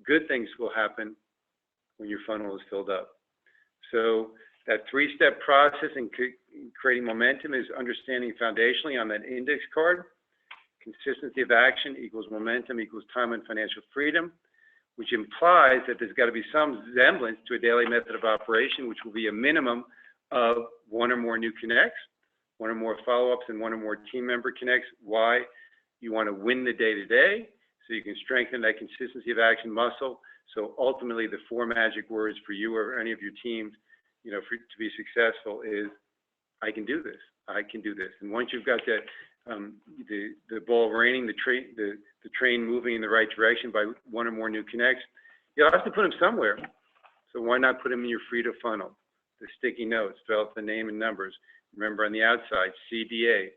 good things will happen when your funnel is filled up. So that 3-step process in creating momentum is understanding foundationally on that index card. Consistency of action equals momentum equals time and financial freedom, which implies that there's got to be some semblance to a daily method of operation, which will be a minimum of 1 or more new connects, 1 or more follow-ups, and 1 or more team member connects. Why? You want to win the day-to-day, so you can strengthen that consistency of action muscle. So ultimately, the 4 magic words for you or any of your teams, to be successful is, I can do this. I can do this. And once you've got that, the ball raining, the train moving in the right direction by 1 or more new connects, you'll have to put them somewhere. So why not put them in your Frida funnel? The sticky notes, develop the name and numbers. Remember on the outside, CDA,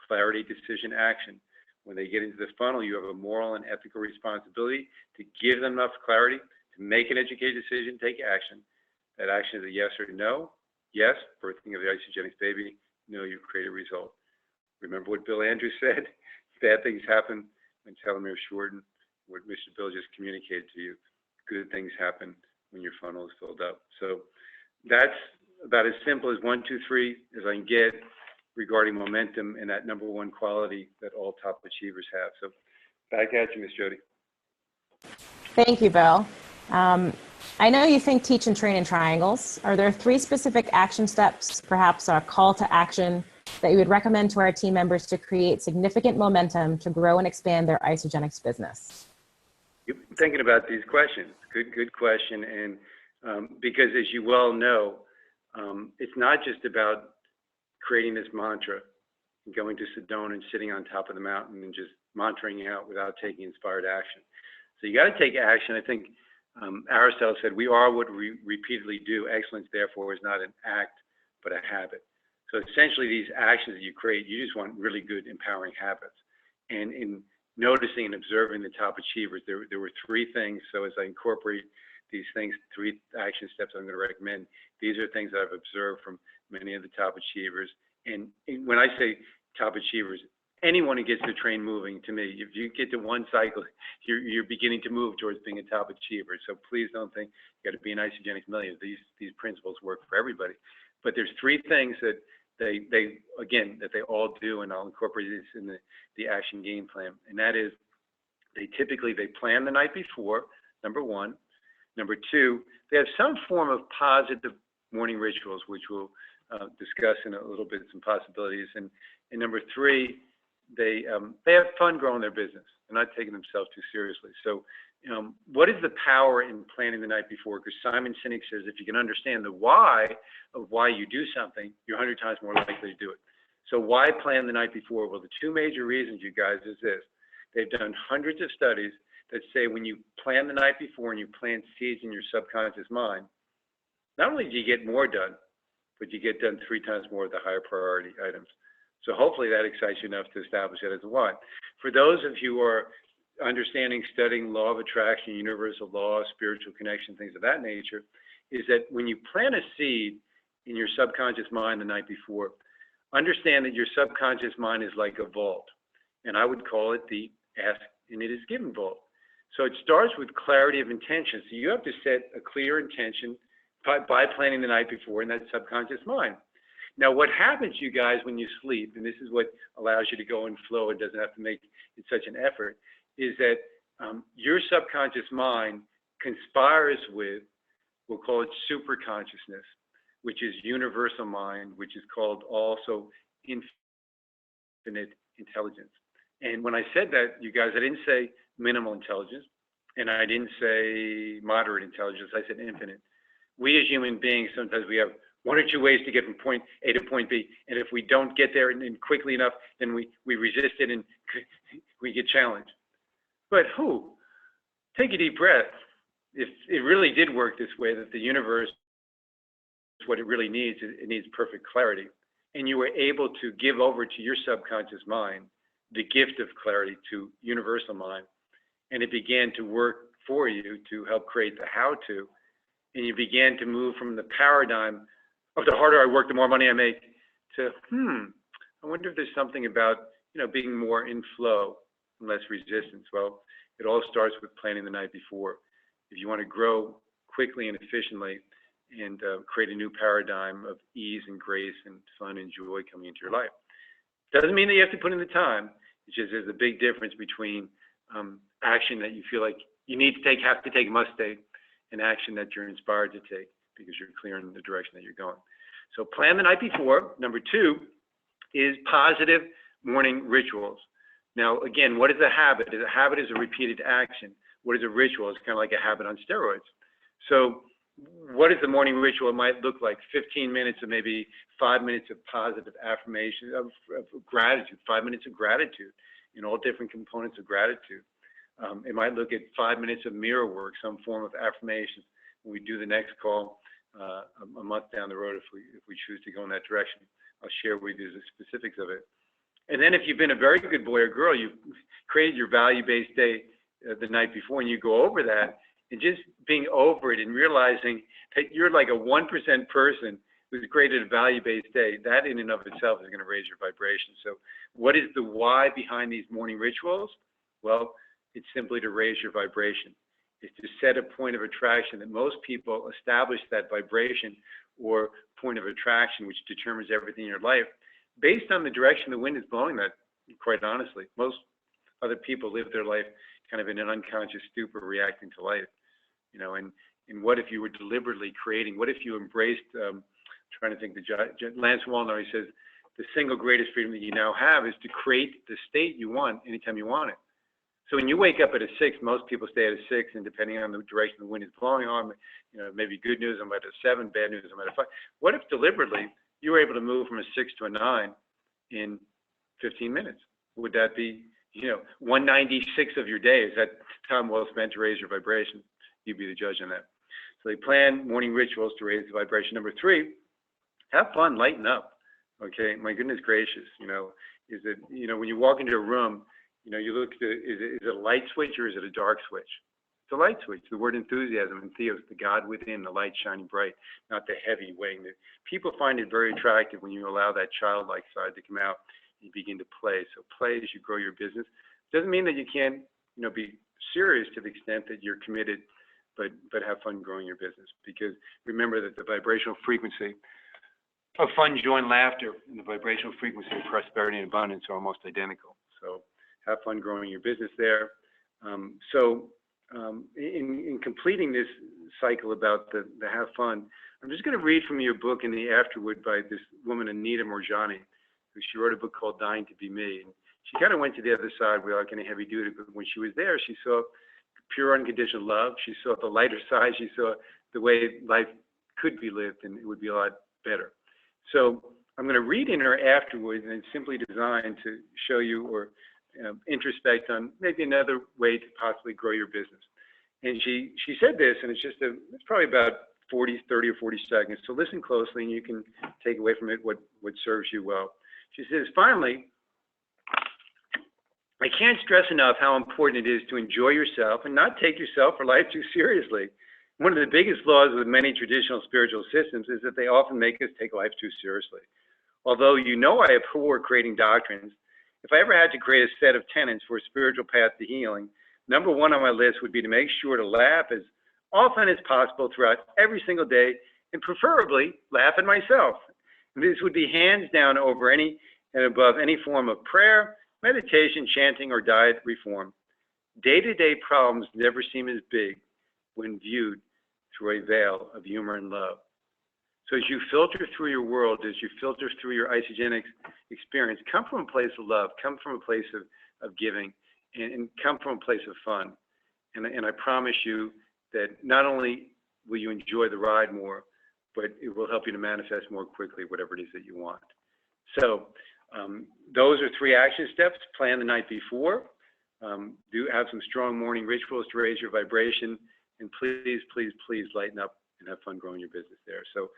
clarity, decision, action. When they get into the funnel, you have a moral and ethical responsibility to give them enough clarity to make an educated decision, take action. That action is a yes or no. Yes, birthing of the isogenics baby. No, you create a result. remember what Bill Andrews said? Bad things happen when telomeres shorten. What Mr. Bill just communicated to you. Good things happen when your funnel is filled up. So that's about as simple as 1, 2, 3 as I can get regarding momentum and that number one quality that all top achievers have. So back at you, Miss Jodi. Thank you, Bill. I know you think, teach, and train in triangles. Are there 3 specific action steps, perhaps a call to action, that you would recommend to our team members to create significant momentum to grow and expand their Isagenix business? You've been thinking about these questions. Good question. And because as you well know, it's not just about creating this mantra and going to Sedona and sitting on top of the mountain and just mantraing out without taking inspired action. So you got to take action. I think Aristotle said, we are what we repeatedly do. Excellence, therefore, is not an act, but a habit. So essentially, these actions that you create, you just want really good, empowering habits. And in noticing and observing the top achievers, there were 3 things. So as I incorporate these things, 3 action steps I'm going to recommend, these are things that I've observed from many of the top achievers. And when I say top achievers, anyone who gets the train moving, to me, if you get to one cycle, you're beginning to move towards being a top achiever. So please don't think you got to be an Isagenix millionaire. These principles work for everybody. But there's 3 things that they all do, and I'll incorporate this in the action game plan. And that is, they plan the night before, number 1. Number 2, they have some form of positive morning rituals, which we'll discuss in a little bit, some possibilities. And number 3, they have fun growing their business. They're not taking themselves too seriously. So what is the power in planning the night before? Because Simon Sinek says, if you can understand the why of why you do something, you're 100 times more likely to do it. So why plan the night before? Well, the 2 major reasons, you guys, is this. They've done hundreds of studies that say when you plan the night before and you plant seeds in your subconscious mind, not only do you get more done, but you get done 3 times more of the higher priority items. So hopefully that excites you enough to establish it as a why. For those of you who are understanding, studying law of attraction, universal law, spiritual connection, things of that nature, is that when you plant a seed in your subconscious mind the night before, understand that your subconscious mind is like a vault. And I would call it the ask and it is given vault. So it starts with clarity of intention. So you have to set a clear intention by planning the night before in that subconscious mind. Now, what happens, you guys, when you sleep, and this is what allows you to go in flow, it doesn't have to make it such an effort, is that your subconscious mind conspires with, we'll call it super consciousness, which is universal mind, which is called also infinite intelligence. And when I said that, you guys, I didn't say minimal intelligence, and I didn't say moderate intelligence, I said infinite. We as human beings, sometimes we have 1 or 2 ways to get from point A to point B, and if we don't get there and quickly enough, then we resist it and we get challenged. But take a deep breath. If it really did work this way, that the universe, what it really needs, it needs perfect clarity, and you were able to give over to your subconscious mind the gift of clarity to universal mind, and it began to work for you to help create the how-to, and you began to move from the paradigm of the harder I work, the more money I make, to, I wonder if there's something about, being more in flow and less resistance. Well, it all starts with planning the night before. If you want to grow quickly and efficiently and create a new paradigm of ease and grace and fun and joy coming into your life. Doesn't mean that you have to put in the time. It's just there's a big difference between action that you feel like you need to take, have to take, must take, and action that you're inspired to take because you're clear in the direction that you're going. So plan the night before. Number 2 is positive morning rituals. Now, again, what is a habit? A habit is a repeated action. What is a ritual? It's kind of like a habit on steroids. So what is the morning ritual? It might look like 15 minutes or maybe 5 minutes of positive affirmation, of gratitude, 5 minutes of gratitude in all different components of gratitude. It might look at 5 minutes of mirror work, some form of affirmation. When we do the next call a month down the road, if we choose to go in that direction, I'll share with you the specifics of it. And then if you've been a very good boy or girl, you've created your value-based day the night before, and you go over that, and just being over it and realizing that you're like a 1% person was created a value-based day. That in and of itself is going to raise your vibration. So what is the why behind these morning rituals? Well, it's simply to raise your vibration. It's to set a point of attraction that most people establish that vibration or point of attraction, which determines everything in your life, based on the direction the wind is blowing that, quite honestly. Most other people live their life kind of in an unconscious stupor reacting to life, you know, and what if you were deliberately creating, what if you embraced, trying to think, Lance Wallner, he says, the single greatest freedom that you now have is to create the state you want anytime you want it. So when you wake up at a 6, most people stay at a 6, and depending on the direction the wind is blowing on, you know, maybe good news, I'm at a 7, bad news, I'm at a 5. What if deliberately you were able to move from a 6 to a 9 in 15 minutes? Would that be, you know, 196 of your day? Is that time well spent to raise your vibration? You'd be the judge on that. So they plan morning rituals to raise the vibration. Number 3, have fun, lighten up. Okay, my goodness gracious, you know, is it, you know, when you walk into a room, you know, you look at, is it a light switch or is it a dark switch? It's a light switch. The word enthusiasm in Theos, the God within, the light shining bright, not the heavy weighing. People find it very attractive when you allow that childlike side to come out and you begin to play. So play as you grow your business. Doesn't mean that you can't, you know, be serious to the extent that you're committed, but have fun growing your business. Because remember that the vibrational frequency of fun, joy, and laughter and the vibrational frequency of prosperity and abundance are almost identical. So have fun growing your business there. In completing this cycle about the have fun, I'm just going to read from your book In the Afterward by this woman, Anita Morjani, who she wrote a book called Dying to Be Me. And she kind of went to the other side without getting heavy duty, but when she was there, she saw pure unconditional love. She saw the lighter side. She saw the way life could be lived, and it would be a lot better. So I'm going to read in her afterwards, and it's simply designed to show you or introspect on maybe another way to possibly grow your business. And she said this, and it's probably about 30 or 40 seconds. So listen closely, and you can take away from it what serves you well. She says, finally, I can't stress enough how important it is to enjoy yourself and not take yourself or life too seriously. One of the biggest flaws with many traditional spiritual systems is that they often make us take life too seriously. Although you know I abhor creating doctrines, if I ever had to create a set of tenets for a spiritual path to healing, number 1 on my list would be to make sure to laugh as often as possible throughout every single day, and preferably laugh at myself. And this would be hands down over any and above any form of prayer, meditation, chanting, or diet reform. Day-to-day problems never seem as big when viewed through a veil of humor and love. So as you filter through your world, as you filter through your isogenic experience, come from a place of love, come from a place of giving, and come from a place of fun. And I promise you that not only will you enjoy the ride more, but it will help you to manifest more quickly whatever it is that you want. So those are 3 action steps. Plan the night before. Do have some strong morning rituals to raise your vibration. And please, please, please lighten up and have fun growing your business there. So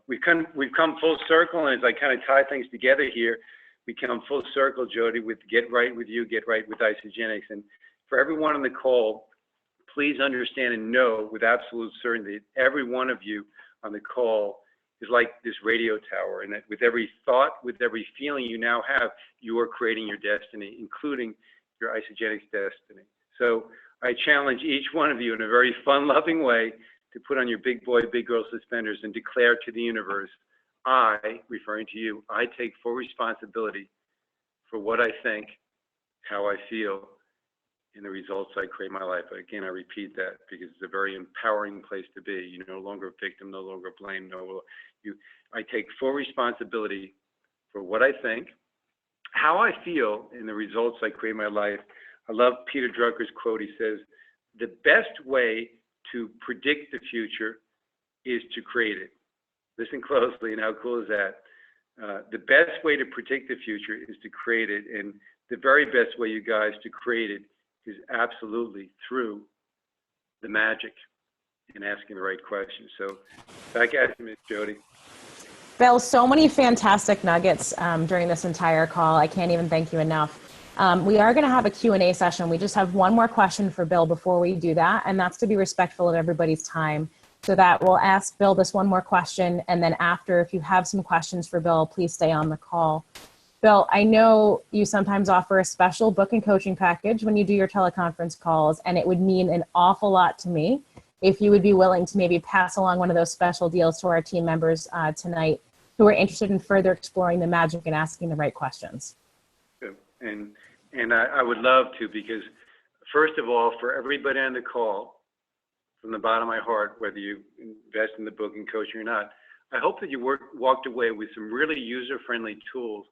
we've come full circle, and as I kind of tie things together here, we come full circle, Jodi, with Get Right With You, Get Right With Isogenics. And for everyone on the call, please understand and know with absolute certainty that every one of you on the call is like this radio tower, and that with every thought, with every feeling you now have, you are creating your destiny, including your isogenics destiny. So I challenge each one of you in a very fun-loving way to put on your big boy, big girl suspenders and declare to the universe, I, referring to you, I take full responsibility for what I think, how I feel, and the results I create in my life. Again, I repeat that because it's a very empowering place to be. You're no longer a victim, no longer blame. I take full responsibility for what I think, how I feel, and the results I create in my life. I love Peter Drucker's quote. He says, the best way to predict the future is to create it. Listen closely, and how cool is that? The best way to predict the future is to create it, and the very best way, you guys, to create it is absolutely through the magic and asking the right questions. So back at you, Ms. Jodi. Bill, so many fantastic nuggets during this entire call. I can't even thank you enough. We are going to have a Q&A session. We just have one more question for Bill before we do that, and that's to be respectful of everybody's time. So that we'll ask Bill this one more question. And then after, if you have some questions for Bill, please stay on the call. Bill, I know you sometimes offer a special book and coaching package when you do your teleconference calls, and it would mean an awful lot to me if you would be willing to maybe pass along one of those special deals to our team members tonight who are interested in further exploring the magic and asking the right questions. Good. And I would love to, because first of all, for everybody on the call, from the bottom of my heart, whether you invest in the book and coaching or not, I hope that you walked away with some really user-friendly tools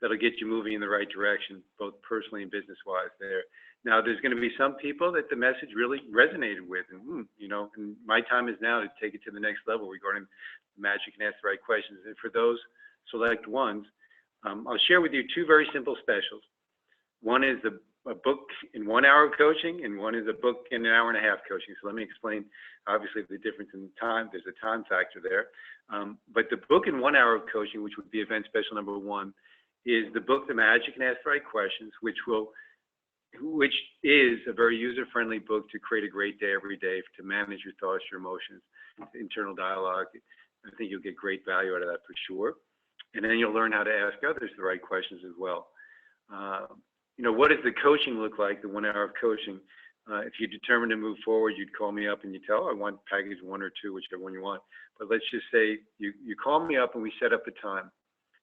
that'll get you moving in the right direction, both personally and business-wise there. Now, there's going to be some people that the message really resonated with, and and my time is now to take it to the next level regarding magic and ask the right questions. And for those select ones, I'll share with you two very simple specials. One is a book in 1 hour of coaching, and one is a book in an hour and a half coaching. So let me explain, obviously, the difference in time. There's a time factor there. But the book in 1 hour of coaching, which would be event special number one, is the book, The Magic and Ask the Right Questions, which is a very user-friendly book to create a great day every day, to manage your thoughts, your emotions, internal dialogue. I think you'll get great value out of that for sure. And then you'll learn how to ask others the right questions as well. What does the coaching look like, the 1 hour of coaching? If you determine to move forward, you'd call me up and you tell, I want package 1 or 2, whichever one you want. But let's just say you call me up and we set up a time.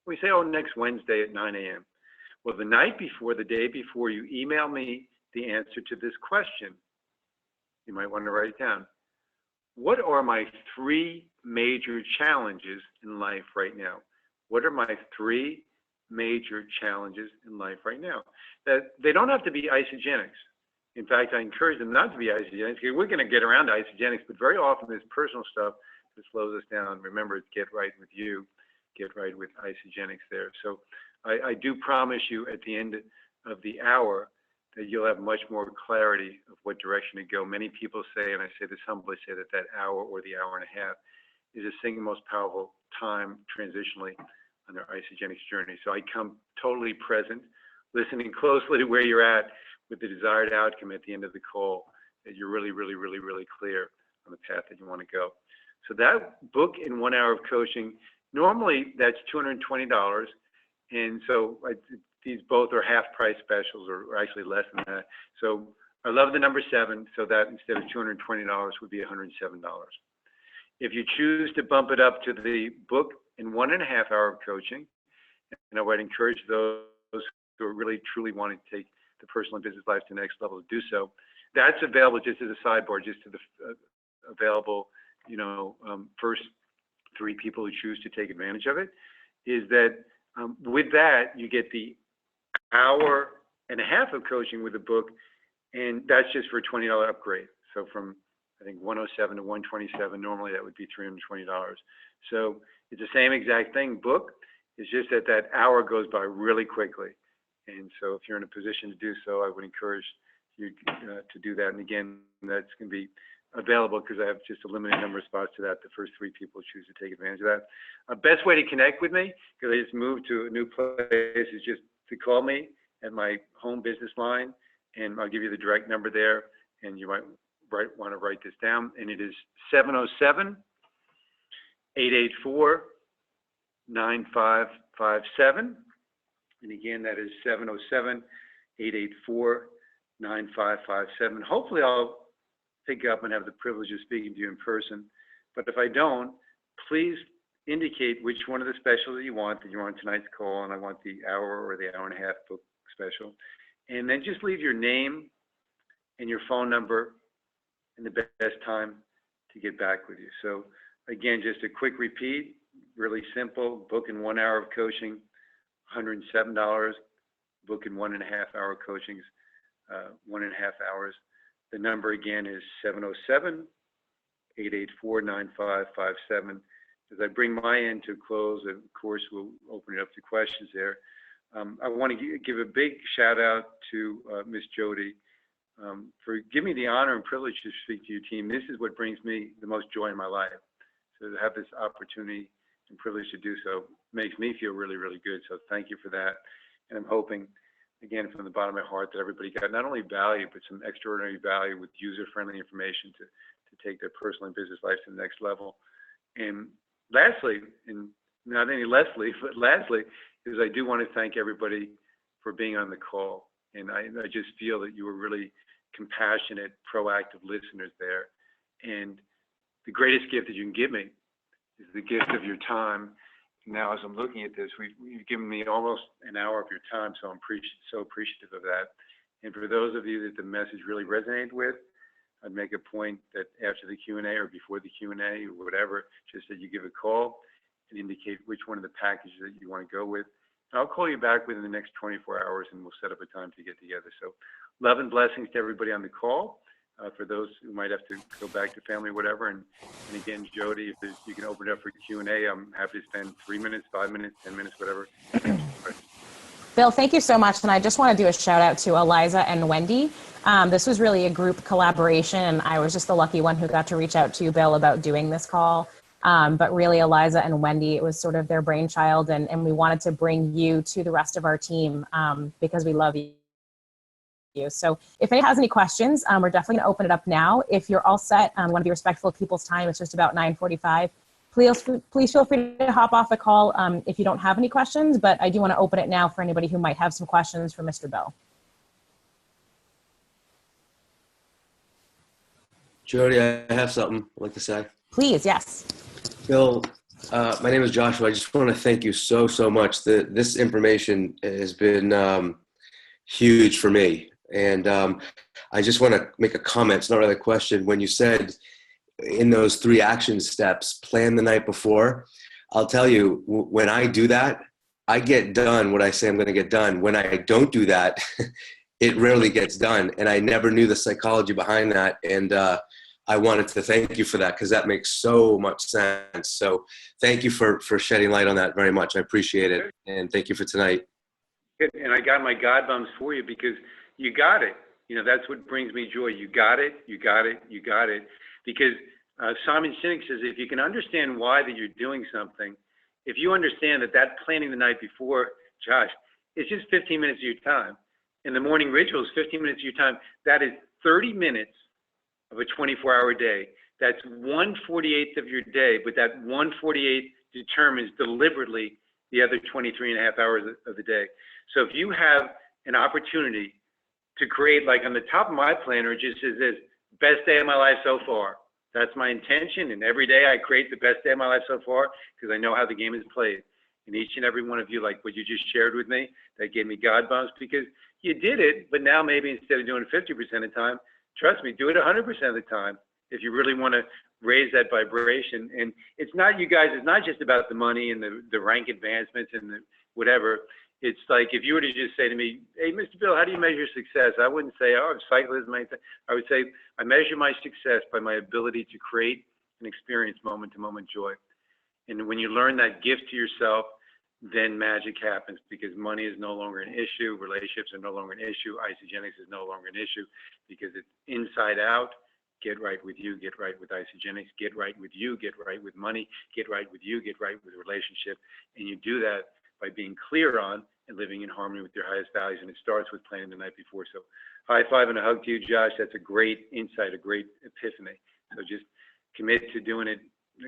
We say, next Wednesday at 9 a.m. Well, the night before, the day before, you email me the answer to this question. You might want to write it down. What are my 3 major challenges in life right now? What are my 3 major challenges in life right now? That they don't have to be isogenics. In fact, I encourage them not to be isogenics. We're going to get around to isogenics, but very often there's personal stuff that slows us down. Remember, it's get right with you, get right with isogenics there. So I do promise you at the end of the hour that you'll have much more clarity of what direction to go. Many people say, and I say this humbly, say that hour or the hour and a half is the single most powerful time transitionally on their isogenics journey. So I come totally present, listening closely to where you're at with the desired outcome at the end of the call, that you're really, really, really, really clear on the path that you want to go. So that book in 1 hour of coaching, normally that's $220. And so these both are half price specials, or actually less than that. So I love the number 7, so that instead of $220 would be $107. If you choose to bump it up to the book in 1.5 hour of coaching, and I would encourage those who are really truly wanting to take the personal and business life to the next level to do so. That's available just as a sidebar, just to the available, first 3 people who choose to take advantage of it. Is that with that you get the 1.5 hours of coaching with the book, and that's just for a $20 upgrade. So from I think 107 to 127, normally that would be $320. So it's the same exact thing. Book, it's just that hour goes by really quickly. And so if you're in a position to do so, I would encourage you to do that. And again, that's going to be available because I have just a limited number of spots to that. The first 3 people choose to take advantage of that. Best way to connect with me, because I just moved to a new place, is just to call me at my home business line, and I'll give you the direct number there, and you might want to write this down. And it is 707-884-9557. And again, that is 707-884-9557. Hopefully I'll pick up and have the privilege of speaking to you in person. But if I don't, please indicate which one of the specials that you want tonight's call, and I want the hour or the hour and a half book special. And then just leave your name and your phone number and the best time to get back with you. So again, just a quick repeat, really simple. Book in 1 hour of coaching, $107. Book in 1.5 hour coachings, 1.5 hours. The number again is 707-884-9557. As I bring my end to close, of course, we'll open it up to questions there. I want to give a big shout out to Miss Jodi for giving me the honor and privilege to speak to your team. This is what brings me the most joy in my life. So to have this opportunity and privilege to do so makes me feel really, really good. So thank you for that. And I'm hoping, again, from the bottom of my heart, that everybody got not only value, but some extraordinary value with user-friendly information to to take their personal and business life to the next level. And lastly, and not any lessly, but lastly, is I do want to thank everybody for being on the call. And I just feel that you were really compassionate, proactive listeners there. And the greatest gift that you can give me is the gift of your time. Now, as I'm looking at this, you've given me almost an hour of your time, so I'm so appreciative of that. And for those of you that the message really resonated with, I'd make a point that after the Q&A or before the Q&A or whatever, just that you give a call and indicate which one of the packages that you want to go with. And I'll call you back within the next 24 hours and we'll set up a time to get together. So love and blessings to everybody on the call. For those who might have to go back to family or whatever. And again, Jodi, if you can open it up for Q&A, I'm happy to spend 3 minutes, 5 minutes, 10 minutes, whatever. Bill, thank you so much. And I just want to do a shout out to Eliza and Wendy. This was really a group collaboration, and I was just the lucky one who got to reach out to you, Bill, about doing this call. But really, Eliza and Wendy, it was sort of their brainchild, and we wanted to bring you to the rest of our team because we love you. So if anybody has any questions, we're definitely going to open it up now. If you're all set, I want to be respectful of people's time. It's just about 9:45. Please feel free to hop off the call if you don't have any questions, but I do want to open it now for anybody who might have some questions for Mr. Bill. Jodi, I have something I'd like to say. Please, yes. Bill, my name is Joshua. I just want to thank you so much. This information has been huge for me. And I just want to make a comment. It's not really a question. When you said in those 3 action steps, plan the night before, I'll tell you, when I do that, I get done what I say I'm going to get done. When I don't do that, it rarely gets done. And I never knew the psychology behind that. And I wanted to thank you for that because that makes so much sense. So thank you for shedding light on that very much. I appreciate it. And thank you for tonight. And I got my God bumps for you because you got it. You know, that's what brings me joy. You got it, you got it, you got it. Because Simon Sinek says, if you can understand why that you're doing something, if you understand that planning the night before, Josh, it's just 15 minutes of your time. And the morning ritual is 15 minutes of your time. That is 30 minutes of a 24-hour day. That's 1/48th of your day, but that 1/48 determines deliberately the other 23 and a half hours of the day. So if you have an opportunity to create, like on the top of my planner, it just says this, best day of my life so far. That's my intention. And every day I create the best day of my life so far because I know how the game is played. And each and every one of you, like what you just shared with me, that gave me God bumps because you did it, but now maybe instead of doing it 50% of the time, trust me, do it 100% of the time if you really want to raise that vibration. And it's not, you guys, it's not just about the money and the rank advancements and the whatever. It's like if you were to just say to me, hey, Mr. Bill, how do you measure success? I wouldn't say, oh, cyclism. I would say, I measure my success by my ability to create and experience moment-to-moment joy. And when you learn that gift to yourself, then magic happens because money is no longer an issue. Relationships are no longer an issue. Isogenics is no longer an issue because it's inside out. Get right with you, get right with Isogenics, get right with you, get right with money, get right with you, get right with relationship. And you do that by being clear on and living in harmony with your highest values. And it starts with planning the night before. So high five and a hug to you, Josh. That's a great insight, a great epiphany. So just commit to doing it.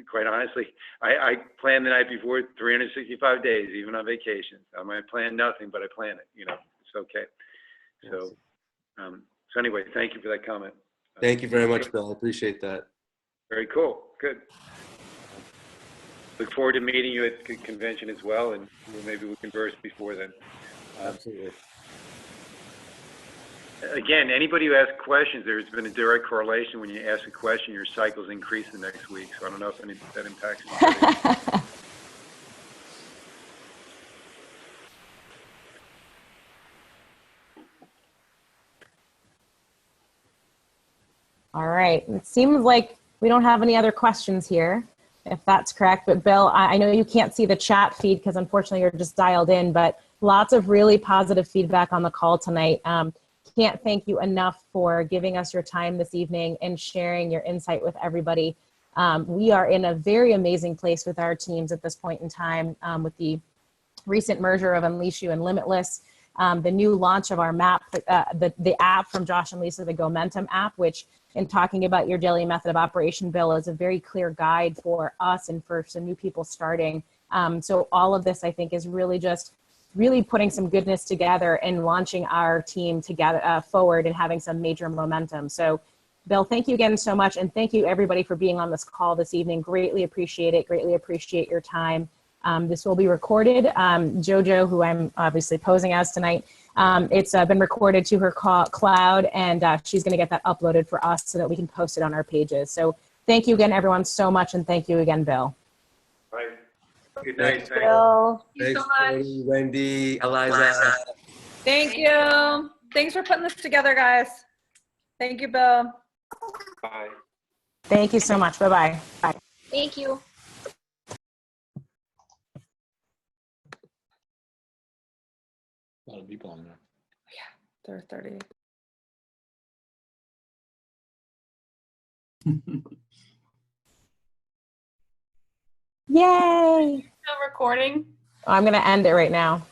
Quite honestly, I plan the night before 365 days, even on vacation. I might plan nothing, but I plan it, you know, it's okay. So, so anyway, thank you for that comment. Thank you very much, Bill. I appreciate that. Very cool. Good. Look forward to meeting you at the convention as well, and maybe we'll converse before then. Absolutely. Again, anybody who asks questions, there's been a direct correlation. When you ask a question, your cycles increase the next week. So I don't know if that impacts anybody. All right. It seems like we don't have any other questions here, if that's correct. But Bill, I know you can't see the chat feed because unfortunately you're just dialed in, but lots of really positive feedback on the call tonight. Can't thank you enough for giving us your time this evening and sharing your insight with everybody. We are in a very amazing place with our teams at this point in time with the recent merger of Unleash You and Limitless. the new launch of our map, the app from Josh and Lisa, the GoMentum app, which in talking about your daily method of operation, Bill, is a very clear guide for us and for some new people starting. So all of this, I think, is really just really putting some goodness together and launching our team together forward and having some major momentum. So Bill, thank you again so much. And thank you everybody for being on this call this evening. Greatly appreciate it. Greatly appreciate your time. This will be recorded. JoJo, who I'm obviously posing as tonight, it's been recorded to her cloud, and she's going to get that uploaded for us so that we can post it on our pages. So thank you again, everyone, so much. And thank you again, Bill. Right. Good night. Thanks, Bill. Thank you Thanks, so much. Jodi, Wendy, Eliza. Thank you. Thanks for putting this together, guys. Thank you, Bill. Bye. Thank you so much. Bye-bye. Bye. Thank you. A lot of people on there. There are 30. Yay. Still recording? I'm going to end it right now.